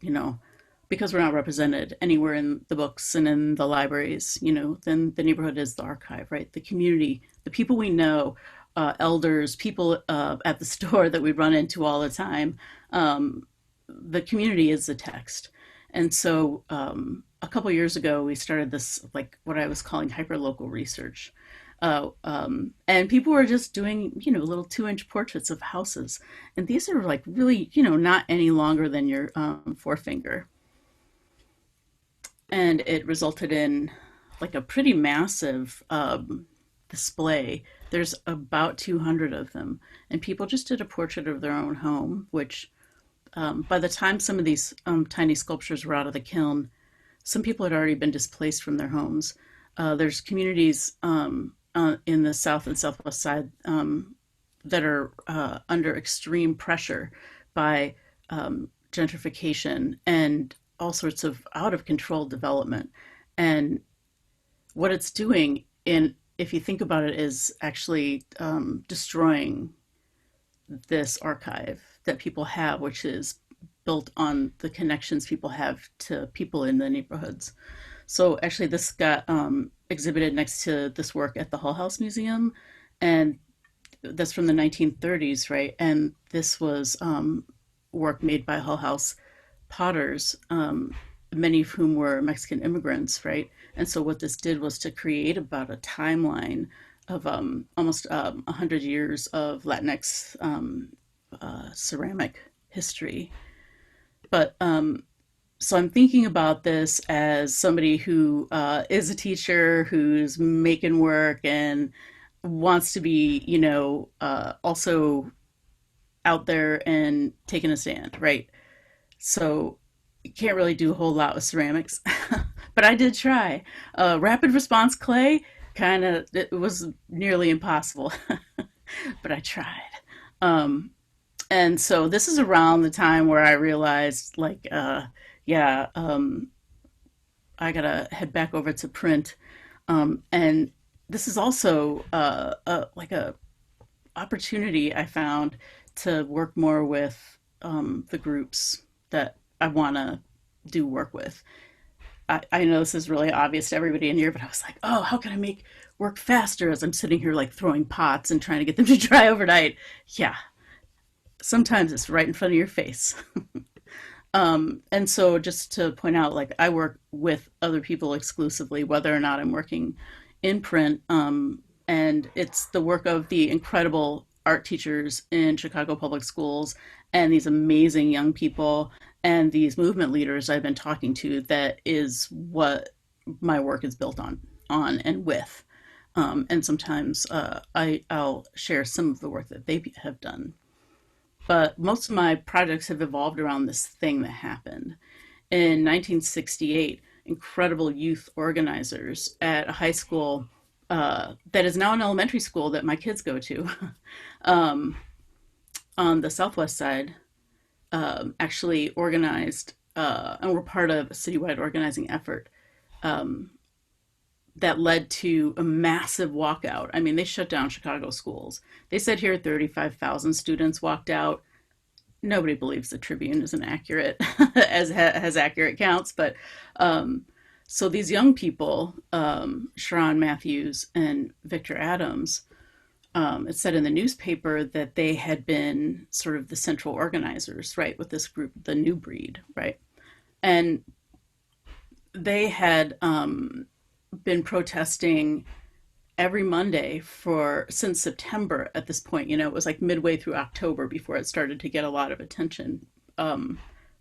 Speaker 6: because we're not represented anywhere in the books and in the libraries, then the neighborhood is the archive, right? The community, the people we know, elders, people at the store that we run into all the time. The community is the text. And so a couple years ago, we started this, like what I was calling hyperlocal research. And people were just doing, little 2-inch portraits of houses. And these are like really, not any longer than your forefinger. And it resulted in like a pretty massive display. There's about 200 of them. And people just did a portrait of their own home, which by the time some of these tiny sculptures were out of the kiln, some people had already been displaced from their homes. There's communities in the south and southwest side that are under extreme pressure by gentrification and all sorts of out of control development. And what it's doing, if you think about it, is actually destroying this archive that people have, which is built on the connections people have to people in the neighborhoods. So actually this got exhibited next to this work at the Hull House Museum, and that's from the 1930s, right? And this was work made by Hull House potters, many of whom were Mexican immigrants, right? And so what this did was to create about a timeline of almost 100 years of Latinx ceramic history. But so I'm thinking about this as somebody who is a teacher, who's making work and wants to be, also out there and taking a stand, right? So you can't really do a whole lot with ceramics, but I did try. Rapid response clay, it was nearly impossible, but I tried. And so this is around the time where I realized, like, I gotta head back over to print. And this is also like a opportunity I found to work more with the groups that I want to do work with. I know this is really obvious to everybody in here, but I was like, oh, how can I make work faster as I'm sitting here like throwing pots and trying to get them to dry overnight? Yeah, sometimes it's right in front of your face. And so just to point out, like I work with other people exclusively, whether or not I'm working in print. And it's the work of the incredible art teachers in Chicago public schools and these amazing young people and these movement leaders I've been talking to that is what my work is built on and with. And sometimes I'll share some of the work that they have done. But most of my projects have evolved around this thing that happened. In 1968, incredible youth organizers at a high school that is now an elementary school that my kids go to on the southwest side actually organized and were part of a citywide organizing effort that led to a massive walkout. I mean, they shut down Chicago schools. They said here 35,000 students walked out. Nobody believes the Tribune isn't accurate, as has accurate counts. But so these young people, Sharon Matthews and Victor Adams, it said in the newspaper that they had been sort of the central organizers, right, with this group, the New Breed, right? And they had been protesting every Monday since September at this point. You know, it was like midway through October before it started to get a lot of attention.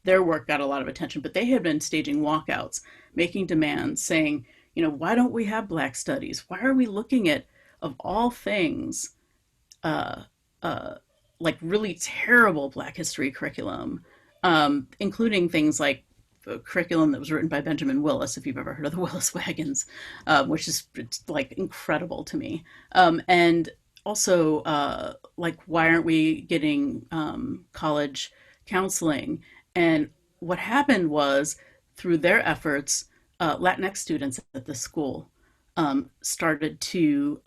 Speaker 6: Their work got a lot of attention, but they had been staging walkouts, making demands, saying, you know, why don't we have Black studies? Why are we looking at, of all things, uh, uh, like really terrible Black history curriculum, including things like a curriculum that was written by Benjamin Willis, if you've ever heard of the Willis Wagons, which is like incredible to me. And also, like, why aren't we getting college counseling? And what happened was, through their efforts, Latinx students at the school started to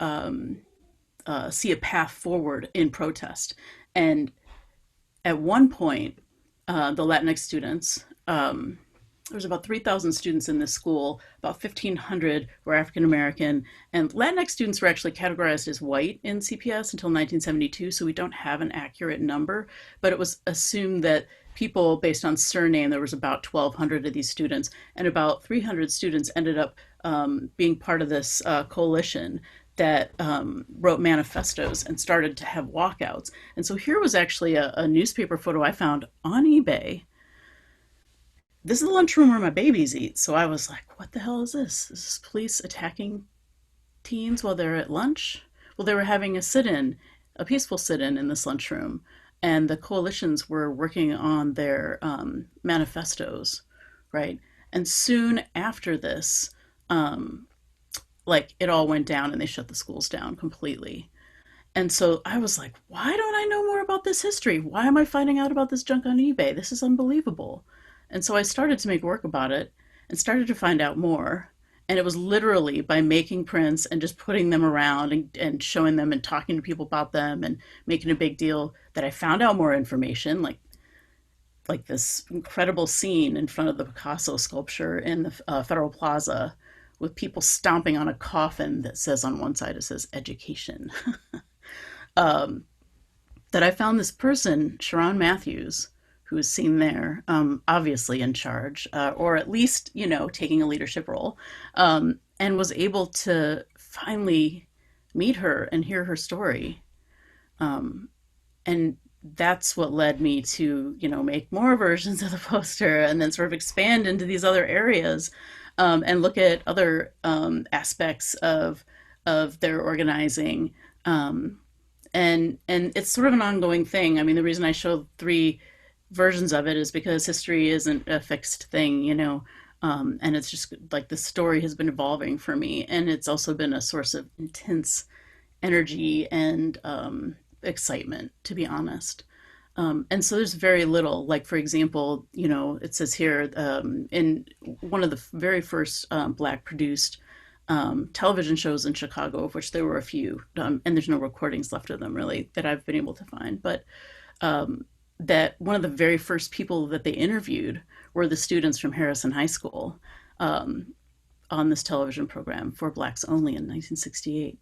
Speaker 6: see a path forward in protest. And at one point, the Latinx students, there was about 3,000 students in this school, about 1,500 were African American, and Latinx students were actually categorized as white in CPS until 1972, so we don't have an accurate number, but it was assumed that people based on surname, there was about 1,200 of these students, and about 300 students ended up being part of this coalition that wrote manifestos and started to have walkouts. And so here was actually a newspaper photo I found on eBay. This is the lunchroom where my babies eat. So I was like, what the hell is this? Is this police attacking teens while they're at lunch? Well, they were having a sit-in, a peaceful sit-in in this lunchroom. And the coalitions were working on their manifestos, right? And soon after this, like, it all went down and they shut the schools down completely. And so I was like, why don't I know more about this history? Why am I finding out about this junk on eBay? This is unbelievable. And so I started to make work about it and started to find out more. And it was literally by making prints and just putting them around and showing them and talking to people about them and making a big deal that I found out more information, like this incredible scene in front of the Picasso sculpture in the Federal Plaza with people stomping on a coffin that says, on one side it says education. That I found this person, Sharon Matthews, who is seen there, obviously in charge, or at least, you know, taking a leadership role, and was able to finally meet her and hear her story. And that's what led me to, you know, make more versions of the poster and then sort of expand into these other areas, and look at other aspects of their organizing. And it's sort of an ongoing thing. I mean, the reason I show 3 versions of it is because history isn't a fixed thing, you know, and it's just like the story has been evolving for me, and it's also been a source of intense energy and excitement, to be honest. And so there's very little, like, for example, you know, it says here, in one of the very first Black produced television shows in Chicago, of which there were a few, and there's no recordings left of them really that I've been able to find, but that one of the very first people that they interviewed were the students from Harrison High School on this television program for Blacks Only in 1968.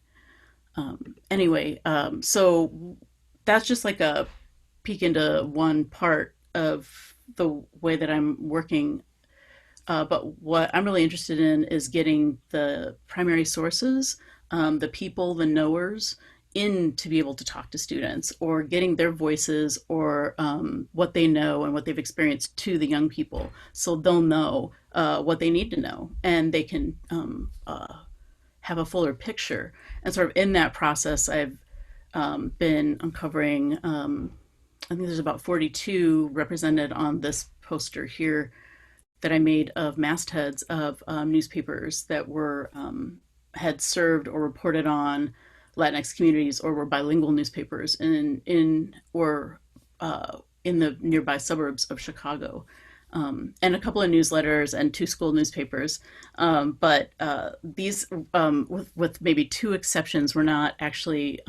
Speaker 6: Anyway, so that's just like a peek into one part of the way that I'm working. But what I'm really interested in is getting the primary sources, the people, the knowers, in to be able to talk to students, or getting their voices or what they know and what they've experienced to the young people, so they'll know what they need to know, and they can have a fuller picture. And sort of in that process, I've been uncovering, I think there's about 42 represented on this poster here that I made of mastheads of newspapers that were had served or reported on Latinx communities, or were bilingual newspapers in the nearby suburbs of Chicago, and a couple of newsletters and 2 school newspapers. But these, with maybe 2 exceptions, were not actually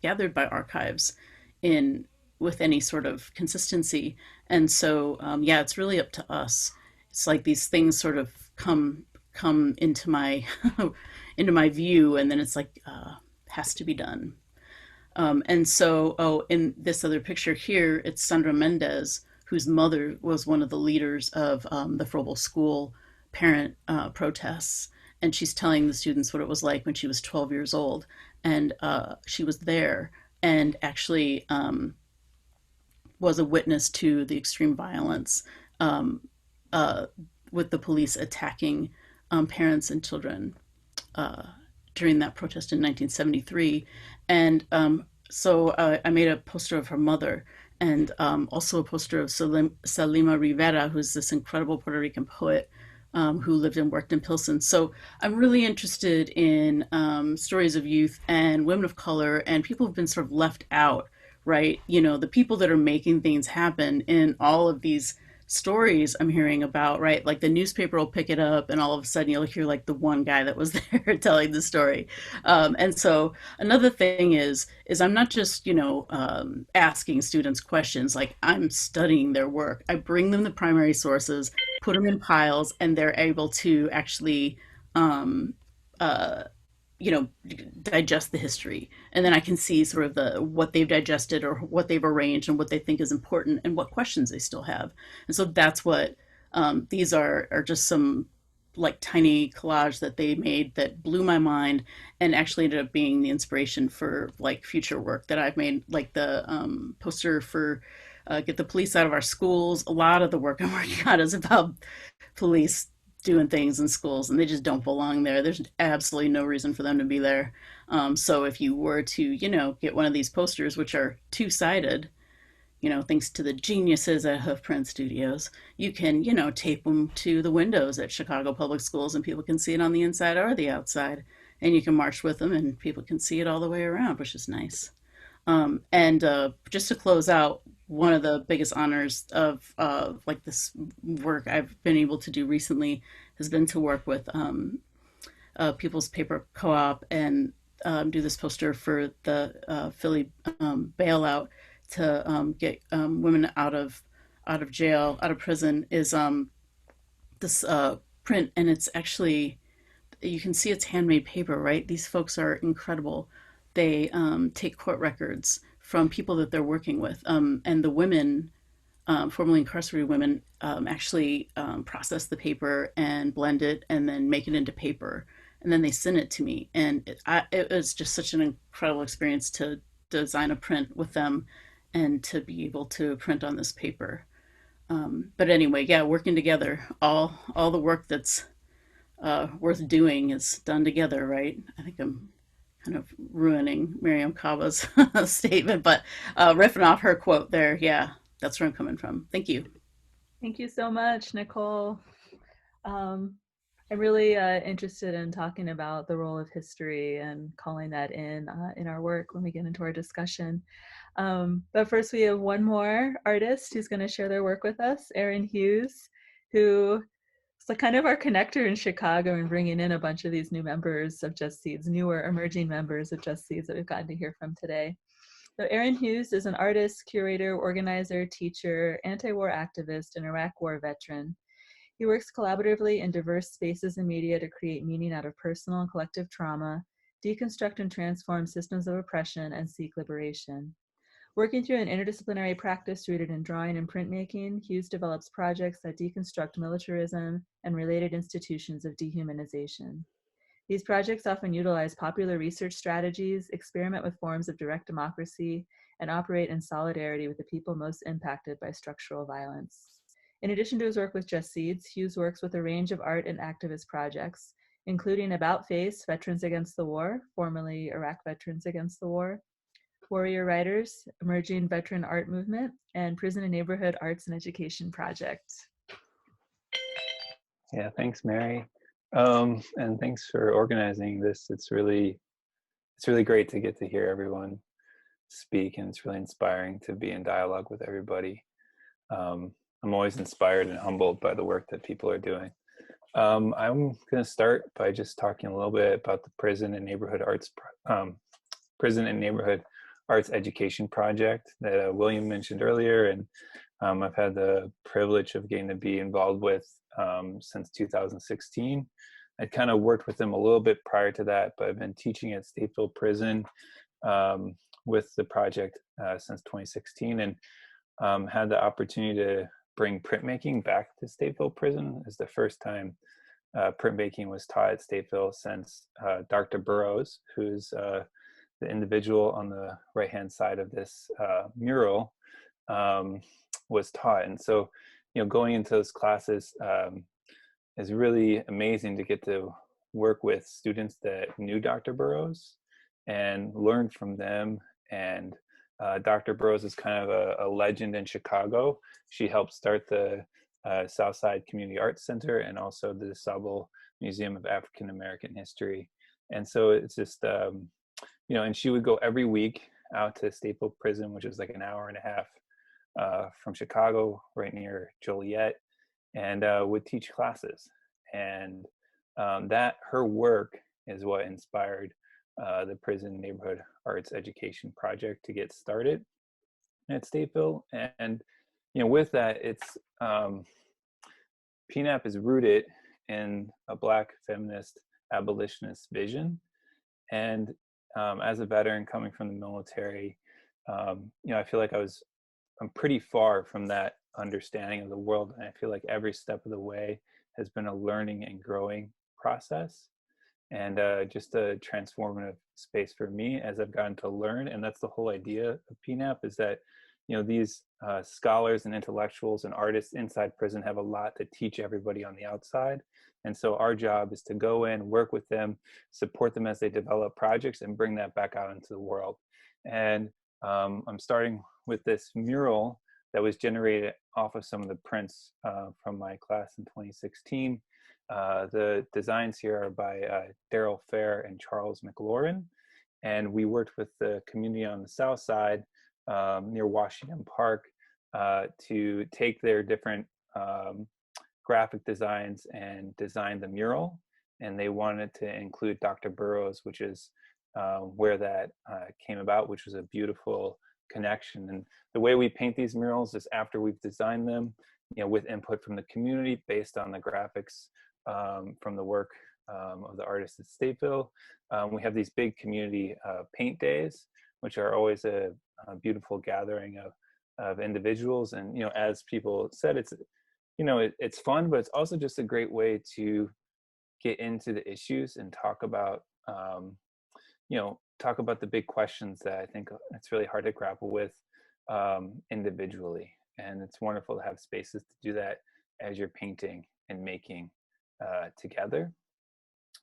Speaker 6: gathered by archives with any sort of consistency. And so, yeah, it's really up to us. It's like these things sort of come into my into my view, and then it's like has to be done. And so, oh, in this other picture here, it's Sandra Mendes, whose mother was one of the leaders of the Froebel School parent protests. And she's telling the students what it was like when she was 12 years old. And she was there and actually was a witness to the extreme violence um, uh, with the police attacking parents and children uh, during that protest in 1973. And so I made a poster of her mother and also a poster of Salima Rivera, who's this incredible Puerto Rican poet who lived and worked in Pilsen. So I'm really interested in stories of youth and women of color and people who've been sort of left out, right? You know, the people that are making things happen in all of these stories I'm hearing about, right? Like the newspaper will pick it up and all of a sudden you'll hear like the one guy that was there telling the story. And so another thing is I'm not just, asking students questions, like I'm studying their work. I bring them the primary sources, put them in piles, and they're able to actually um, uh, digest the history, and then I can see sort of the what they've digested or what they've arranged and what they think is important and what questions they still have. And so that's what these are just some like tiny collage that they made that blew my mind and actually ended up being the inspiration for like future work that I've made, like the poster for get the police out of our schools. A lot of the work I'm working on is about police doing things in schools and they just don't belong there. There's absolutely no reason for them to be there. So if you were to, get one of these posters, which are two-sided, thanks to the geniuses at Hoof Print Studios, you can, tape them to the windows at Chicago Public Schools and people can see it on the inside or the outside. And you can march with them and people can see it all the way around, which is nice. And just to close out, one of the biggest honors of like this work I've been able to do recently has been to work with People's Paper Co-op and do this poster for the Philly bailout to get women out of jail, out of prison. Is this print, and it's actually, you can see it's handmade paper, right? These folks are incredible. They take court records from people that they're working with, and the women, formerly incarcerated women, actually process the paper and blend it and then make it into paper, and then they send it to me. And it was just such an incredible experience to design a print with them and to be able to print on this paper. But anyway, yeah, working together, all the work that's worth doing is done together, right? I think I'm kind of ruining Miriam Kaba's statement, but riffing off her quote there, yeah, that's where I'm coming from. Thank you.
Speaker 1: Thank you so much, Nicole. I'm really interested in talking about the role of history and calling that in our work when we get into our discussion. But first, we have one more artist who's going to share their work with us, Erin Hughes, who is like kind of our connector in Chicago and bringing in a bunch of these new members of Justseeds, newer emerging members of Justseeds that we've gotten to hear from today. So Erin Hughes is an artist, curator, organizer, teacher, anti-war activist, and Iraq War veteran. He works collaboratively in diverse spaces and media to create meaning out of personal and collective trauma, deconstruct and transform systems of oppression, and seek liberation. Working through an interdisciplinary practice rooted in drawing and printmaking, Hughes develops projects that deconstruct militarism and related institutions of dehumanization. These projects often utilize popular research strategies, experiment with forms of direct democracy, and operate in solidarity with the people most impacted by structural violence. In addition to his work with Justseeds, Hughes works with a range of art and activist projects, including About Face, Veterans Against the War, formerly Iraq Veterans Against the War, Warrior Writers, Emerging Veteran Art Movement, and Prison and Neighborhood Arts and Education Project.
Speaker 7: Yeah, thanks, Mary. And thanks for organizing this. It's really great to get to hear everyone speak, and it's really inspiring to be in dialogue with everybody. I'm always inspired and humbled by the work that people are doing. I'm going to start by just talking a little bit about the Prison and Neighborhood Arts Education Project that William mentioned earlier, and I've had the privilege of getting to be involved with since 2016. I'd kind of worked with them a little bit prior to that, but I've been teaching at Stateville Prison with the project since 2016, and had the opportunity to bring printmaking back to Stateville Prison. It's the first time printmaking was taught at Stateville since Dr. Burroughs, who's the individual on the right-hand side of this mural, was taught. And so, going into those classes is really amazing to get to work with students that knew Dr. Burroughs and learn from them. And Dr. Burroughs is kind of a legend in Chicago. She helped start the Southside Community Arts Center and also the DeSable Museum of African American History. And so it's just, and she would go every week out to Stateville Prison, which is like an hour and a half from Chicago, right near Joliet, and would teach classes. And that her work is what inspired the Prison Neighborhood Arts Education Project to get started at Stateville. And with that, it's PNAP is rooted in a Black feminist abolitionist vision. And as a veteran coming from the military, I feel like I'm pretty far from that understanding of the world. And I feel like every step of the way has been a learning and growing process, and just a transformative space for me as I've gotten to learn. And that's the whole idea of PNAP, is that these scholars and intellectuals and artists inside prison have a lot to teach everybody on the outside. And so our job is to go in, work with them, support them as they develop projects, and bring that back out into the world. And I'm starting with this mural that was generated off of some of the prints from my class in 2016. The designs here are by Daryl Fair and Charles Mclaren. And we worked with the community on the south side near Washington Park to take their different graphic designs and design the mural. And they wanted to include Dr. Burroughs, which is where that came about, which was a beautiful connection. And the way we paint these murals is after we've designed them, with input from the community based on the graphics from the work of the artists at Stateville. We have these big community paint days, which are always a beautiful gathering of individuals. And as people said, it's fun, but it's also just a great way to get into the issues and talk about the big questions that I think it's really hard to grapple with individually. And it's wonderful to have spaces to do that as you're painting and making together.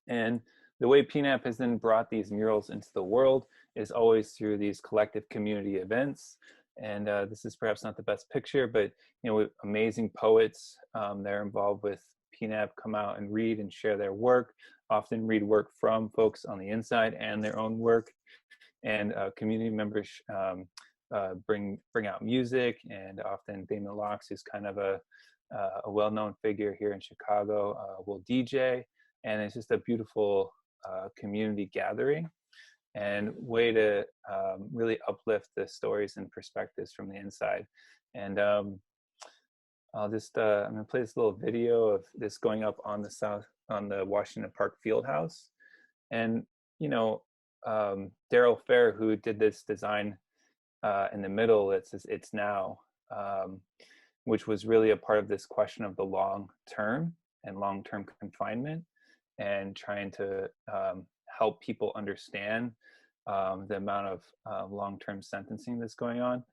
Speaker 7: And the way PNAP has then brought these murals into the world is always through these collective community events. And this is perhaps not the best picture, but amazing poets that are involved with PNAP come out and read and share their work, often read work from folks on the inside and their own work. And community members bring out music, and often Damon Locks, who's kind of a well-known figure here in Chicago, will DJ. And it's just a beautiful community gathering and way to really uplift the stories and perspectives from the inside. And I'm gonna play this little video of this going up on the Washington Park Fieldhouse. And Daryl Fair, who did this design in the middle, it says "It's Now," which was really a part of this question of the long-term and long-term confinement, and trying to help people understand the amount of long-term sentencing that's going on.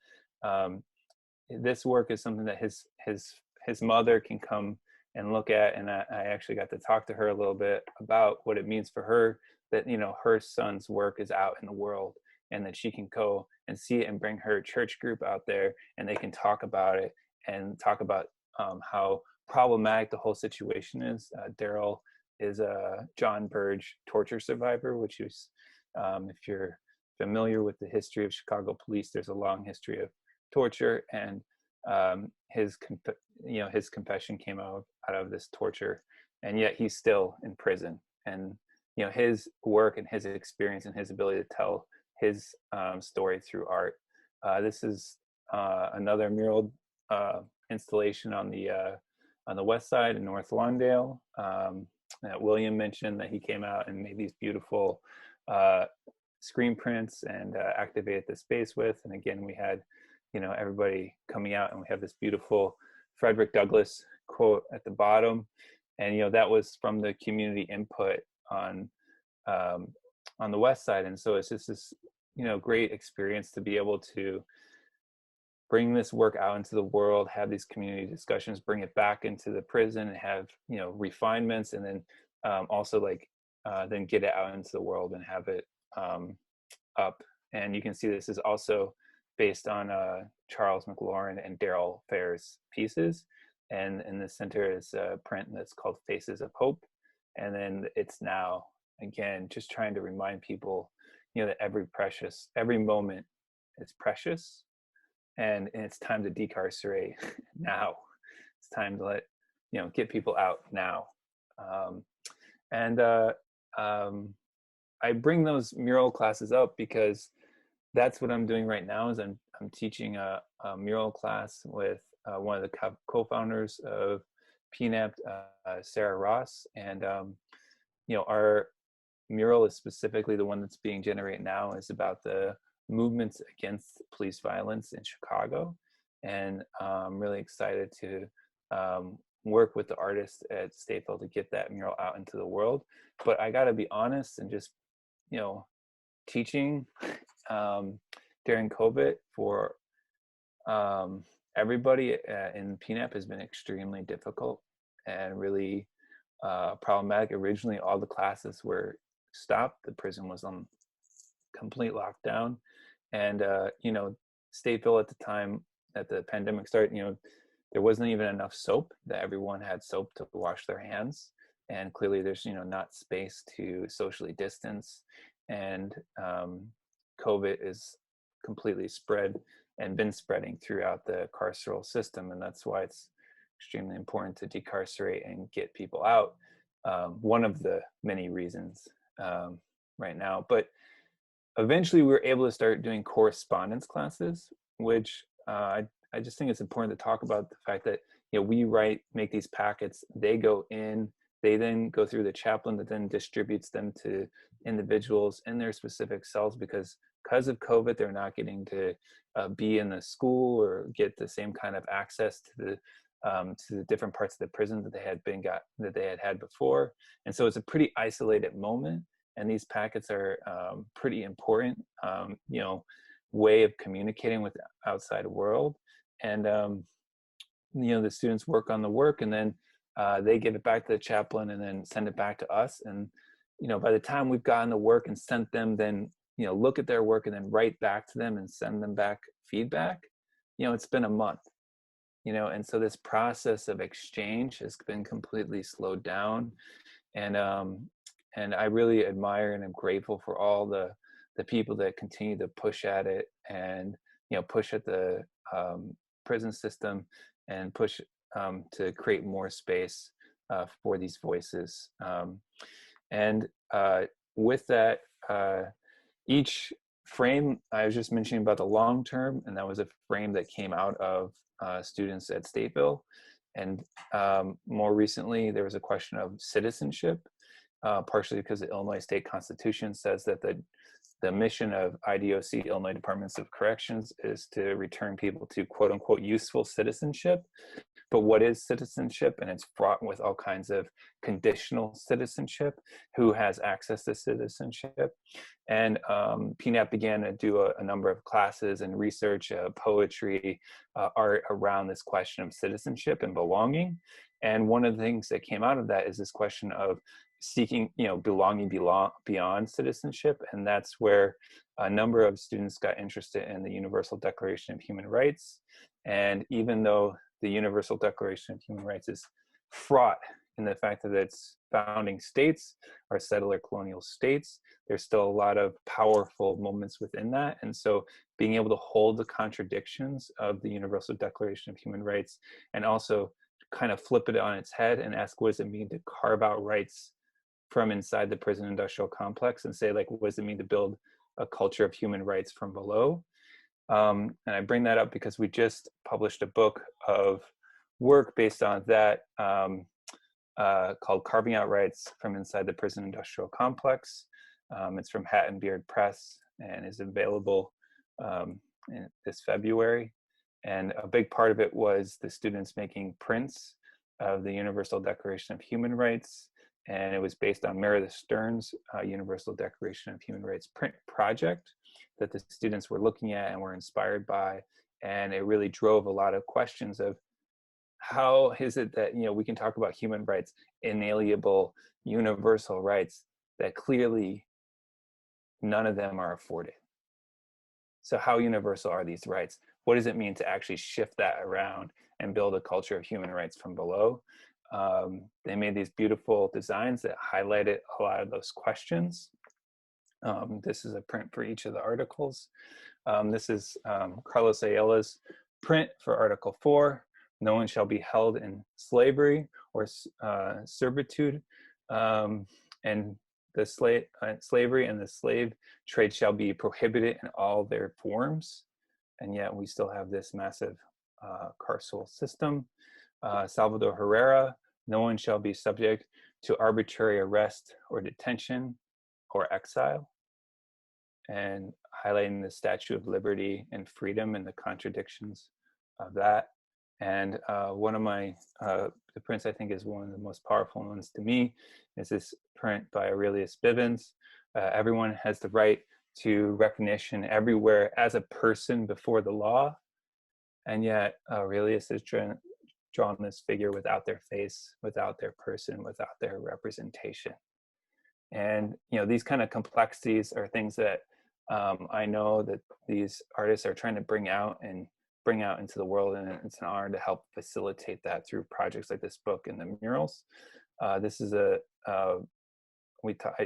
Speaker 7: This work is something that his mother can come and look at, and I actually got to talk to her a little bit about what it means for her that her son's work is out in the world, and that she can go and see it and bring her church group out there, and they can talk about it and talk about how problematic the whole situation is. Daryl is a John Burge torture survivor, which is, if you're familiar with the history of Chicago police, there's a long history of torture, and his confession came out of this torture, and yet he's still in prison. And his work and his experience and his ability to tell his story through art. This is another mural installation on the west side in North Lawndale. That William mentioned, that he came out and made these beautiful screen prints and activated the space with. And again, we had, you know, everybody coming out, and we have this beautiful Frederick Douglass quote at the bottom. And, you know, that was from the community input on the West Side. And so it's just this, you know, great experience to be able to bring this work out into the world, have these community discussions, bring it back into the prison, and have, you know, refinements, and then also like then get it out into the world and have it up. And you can see this is also based on Charles Mclaren and Daryl Fair's pieces. And in the center is a print that's called Faces of Hope. And then It's Now, again, just trying to remind people, you know, that every moment is precious, and it's time to decarcerate now. It's time to let, you know, get people out now. I bring those mural classes up because that's what I'm doing right now. Is I'm teaching a mural class with one of the co-founders of PNAP, Sarah Ross, and you know, our mural is specifically the one that's being generated now is about the movements against police violence in Chicago, and I'm really excited to work with the artists at Stateville to get that mural out into the world. But I got to be honest, and just, you know, teaching during COVID for everybody in PNAP has been extremely difficult and really problematic. Originally, all the classes were stopped. The prison was on complete lockdown. And, you know, Stateville at the time that the pandemic started, you know, there wasn't even enough soap, that everyone had soap to wash their hands. And clearly there's, you know, not space to socially distance. And COVID is completely spread and been spreading throughout the carceral system. And that's why it's extremely important to decarcerate and get people out. One of the many reasons right now. But eventually we were able to start doing correspondence classes, which I just think it's important to talk about the fact that, you know, we make these packets, they go in, they then go through the chaplain that then distributes them to individuals in their specific cells, because of COVID, they're not getting to be in the school or get the same kind of access to the different parts of the prison that they had before. And so it's a pretty isolated moment. And these packets are pretty important, you know, way of communicating with the outside world. And, you know, the students work on the work, and then they give it back to the chaplain and then send it back to us. And, you know, by the time we've gotten the work and sent them, then, you know, look at their work and then write back to them and send them back feedback, you know, it's been a month, you know. And so this process of exchange has been completely slowed down. And I really admire and am grateful for all the people that continue to push at it, and, you know, push at the prison system, and push to create more space for these voices. With that, each frame, I was just mentioning about the long term, and that was a frame that came out of students at Stateville. And more recently, there was a question of citizenship, partially because the Illinois State Constitution says that the mission of IDOC, Illinois Departments of Corrections, is to return people to quote unquote useful citizenship. But what is citizenship? And it's fraught with all kinds of conditional citizenship. Who has access to citizenship? And PNAP began to do a number of classes and research, poetry, art around this question of citizenship and belonging. And one of the things that came out of that is this question of seeking, you know, belonging beyond citizenship. And that's where a number of students got interested in the Universal Declaration of Human Rights. And even though the Universal Declaration of Human Rights is fraught in the fact that its founding states are settler colonial states, there's still a lot of powerful moments within that. And so being able to hold the contradictions of the Universal Declaration of Human Rights, and also kind of flip it on its head and ask, what does it mean to carve out rights from inside the prison industrial complex, and say, like, what does it mean to build a culture of human rights from below? And I bring that up because we just published a book of work based on that, called Carving Out Rights from Inside the Prison Industrial Complex. It's from Hat and Beard Press and is available in this February. And a big part of it was the students making prints of the Universal Declaration of Human Rights. And it was based on Meredith Stern's Universal Declaration of Human Rights print project that the students were looking at and were inspired by. And it really drove a lot of questions of how is it that, you know, we can talk about human rights, inalienable, universal rights, that clearly none of them are afforded. So how universal are these rights? What does it mean to actually shift that around and build a culture of human rights from below? They made these beautiful designs that highlighted a lot of those questions. This is a print for each of the articles. This is Carlos Ayala's print for Article 4. No one shall be held in slavery or servitude, and the slavery and the slave trade shall be prohibited in all their forms. And yet we still have this massive carceral system. Salvador Herrera, no one shall be subject to arbitrary arrest or detention or exile. And highlighting the Statue of Liberty and Freedom and the contradictions of that. And one of my, the prints I think is one of the most powerful ones to me is this print by Aurelius Bivens. Everyone has the right to recognition everywhere as a person before the law. And yet Aurelius has drawn this figure without their face, without their person, without their representation. And, you know, these kind of complexities are things that I know that these artists are trying to bring out into the world, and it's an honor to help facilitate that through projects like this book and the murals. This is I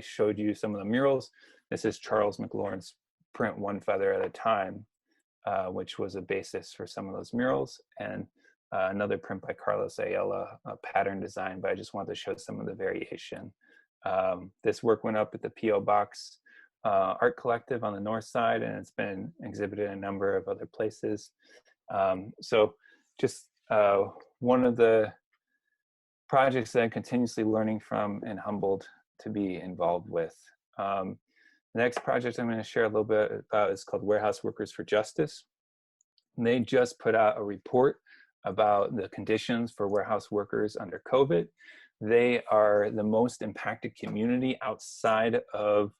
Speaker 7: showed you some of the murals. This is Charles McLaurin's print One Feather at a Time, which was a basis for some of those murals, and another print by Carlos Ayala, a pattern design, but I just wanted to show some of the variation. This work went up at the P.O. Box Art Collective on the north side, and it's been exhibited in a number of other places. So just one of the projects that I'm continuously learning from and humbled to be involved with. The next project I'm going to share a little bit about is called Warehouse Workers for Justice. And they just put out a report about the conditions for warehouse workers under COVID. They are the most impacted community outside of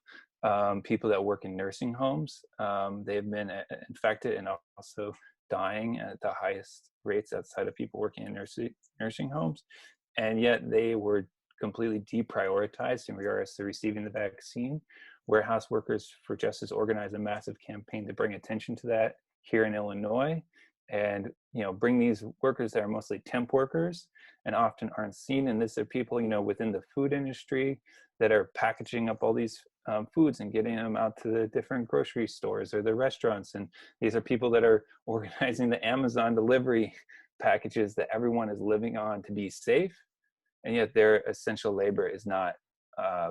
Speaker 7: people that work in nursing homes. They've been infected and also dying at the highest rates outside of people working in nursing homes. And yet they were completely deprioritized in regards to receiving the vaccine. Warehouse Workers for Justice organized a massive campaign to bring attention to that here in Illinois, and, you know, bring these workers that are mostly temp workers and often aren't seen. And these are people, you know, within the food industry that are packaging up all these foods and getting them out to the different grocery stores or the restaurants. And these are people that are organizing the Amazon delivery packages that everyone is living on to be safe. And yet their essential labor is not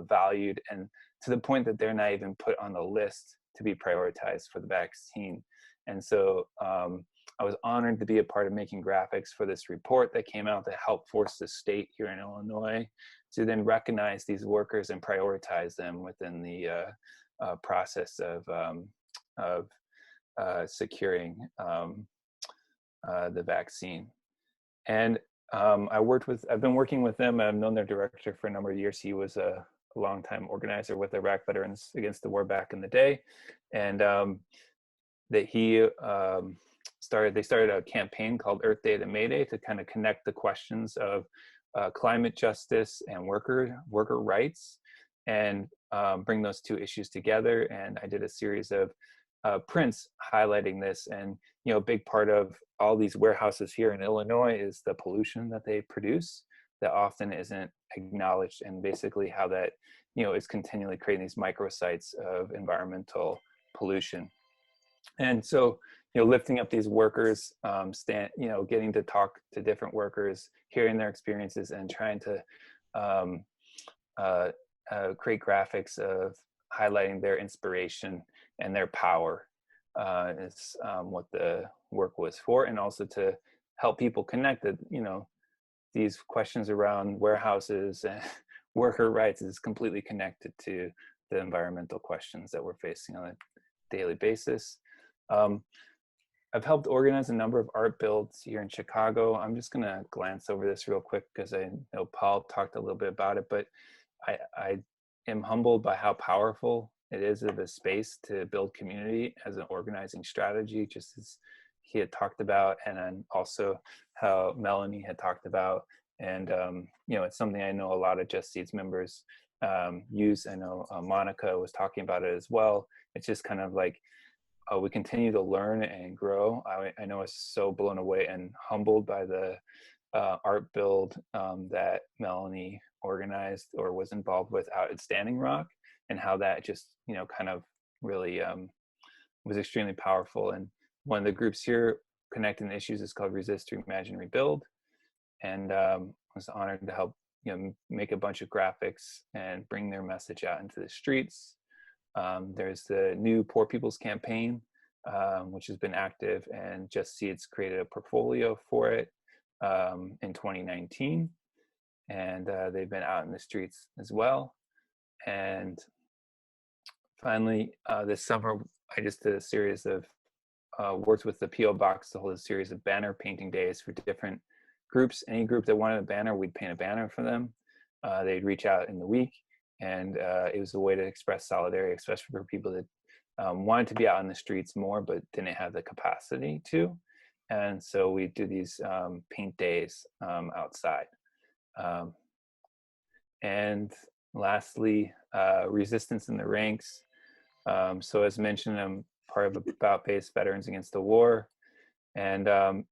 Speaker 7: valued, and to the point that they're not even put on the list to be prioritized for the vaccine. And so I was honored to be a part of making graphics for this report that came out to help force the state here in Illinois to then recognize these workers and prioritize them within the process of securing the vaccine. And I've been working with them. I've known their director for a number of years. He was a longtime organizer with Iraq Veterans Against the War back in the day. And that he they started a campaign called Earth Day to May Day to kind of connect the questions of climate justice and worker rights, and bring those two issues together. And I did a series of prints highlighting this. And, you know, a big part of all these warehouses here in Illinois is the pollution that they produce that often isn't acknowledged, and basically how that, you know, is continually creating these microsites of environmental pollution. And so, you know, lifting up these workers, getting to talk to different workers, hearing their experiences, and trying to create graphics of highlighting their inspiration and their power is what the work was for. And also to help people connect that, you know, these questions around warehouses and worker rights is completely connected to the environmental questions that we're facing on a daily basis. I've helped organize a number of art builds here in Chicago. I'm just going to glance over this real quick because I know Paul talked a little bit about it, but I am humbled by how powerful it is of a space to build community as an organizing strategy, just as he had talked about, and then also how Melanie had talked about. And, you know, it's something I know a lot of Justseeds members use. I know Monica was talking about it as well. It's just kind of like, we continue to learn and grow. I know I was so blown away and humbled by the art build that Melanie organized or was involved with out at Standing Rock, and how that just, you know, kind of really was extremely powerful. And one of the groups here connecting the issues is called Resist, Reimagine, Rebuild. And I was honored to help, you know, make a bunch of graphics and bring their message out into the streets. There's the new Poor People's Campaign, which has been active, and Justseeds created a portfolio for it in 2019. And they've been out in the streets as well. And finally, this summer, I just did a series of worked with the P.O. Box to hold a series of banner painting days for different groups. Any group that wanted a banner, we'd paint a banner for them. They'd reach out in the week, and it was a way to express solidarity, especially for people that wanted to be out in the streets more but didn't have the capacity to. And so we do these paint days outside. And lastly, resistance in the ranks. So as mentioned, I'm part of About Face Veterans Against the War. And,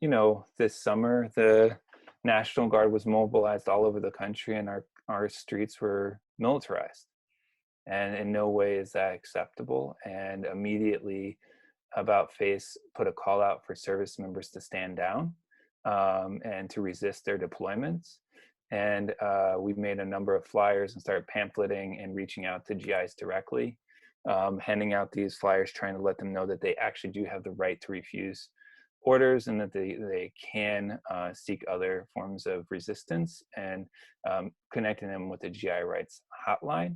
Speaker 7: you know, this summer, the National Guard was mobilized all over the country, and our streets were militarized. And in no way is that acceptable. And immediately About Face put a call out for service members to stand down and to resist their deployments. And we made a number of flyers and started pamphleting and reaching out to GIs directly, handing out these flyers, trying to let them know that they actually do have the right to refuse orders, and that they can seek other forms of resistance, and connecting them with the GI rights hotline,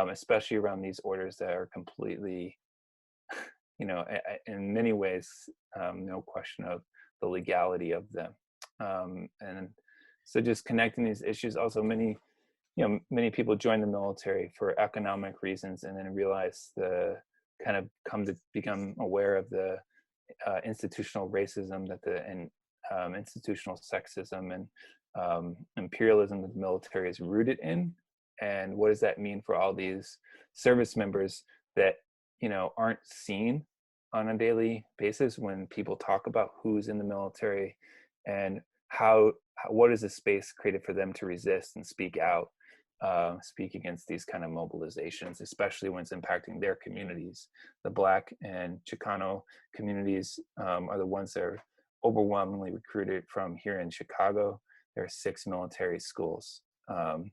Speaker 7: especially around these orders that are completely, you know, in many ways, no question of the legality of them. And so just connecting these issues. Also, many people join the military for economic reasons, and then realize the kind of come to become aware of the institutional racism and institutional sexism and imperialism that the military is rooted in. And what does that mean for all these service members that, you know, aren't seen on a daily basis when people talk about who's in the military, and what is the space created for them to resist and speak out, speak against these kind of mobilizations, especially when it's impacting their communities. The Black and Chicano communities are the ones that are overwhelmingly recruited from here in Chicago. There are 6 military schools and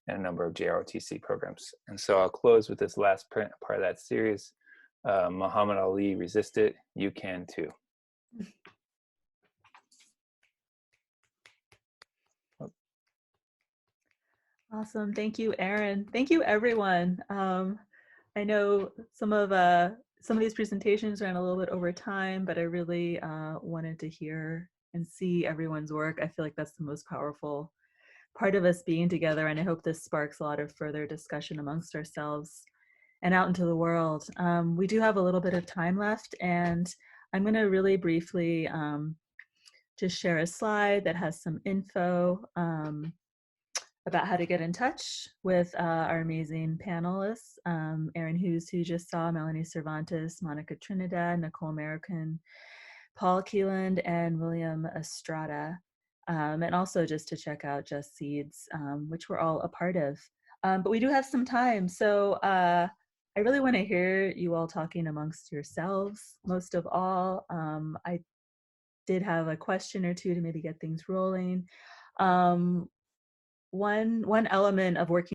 Speaker 7: a number of JROTC programs. And so I'll close with this last part of that series. Muhammad Ali, resist it, you can too.
Speaker 1: Awesome. Thank you, Aaron. Thank you, everyone. I know some of these presentations ran a little bit over time, but I really wanted to hear and see everyone's work. I feel like that's the most powerful part of us being together, and I hope this sparks a lot of further discussion amongst ourselves and out into the world. We do have a little bit of time left, and I'm going to really briefly just share a slide that has some info about how to get in touch with our amazing panelists, Aaron Hughes, who you just saw, Melanie Cervantes, Monica Trinidad, Nicole American, Paul Keelan, and William Estrada. And also just to check out Justseeds, which we're all a part of. But we do have some time, so I really want to hear you all talking amongst yourselves. Most of all, I did have a question or two to maybe get things rolling. One element of working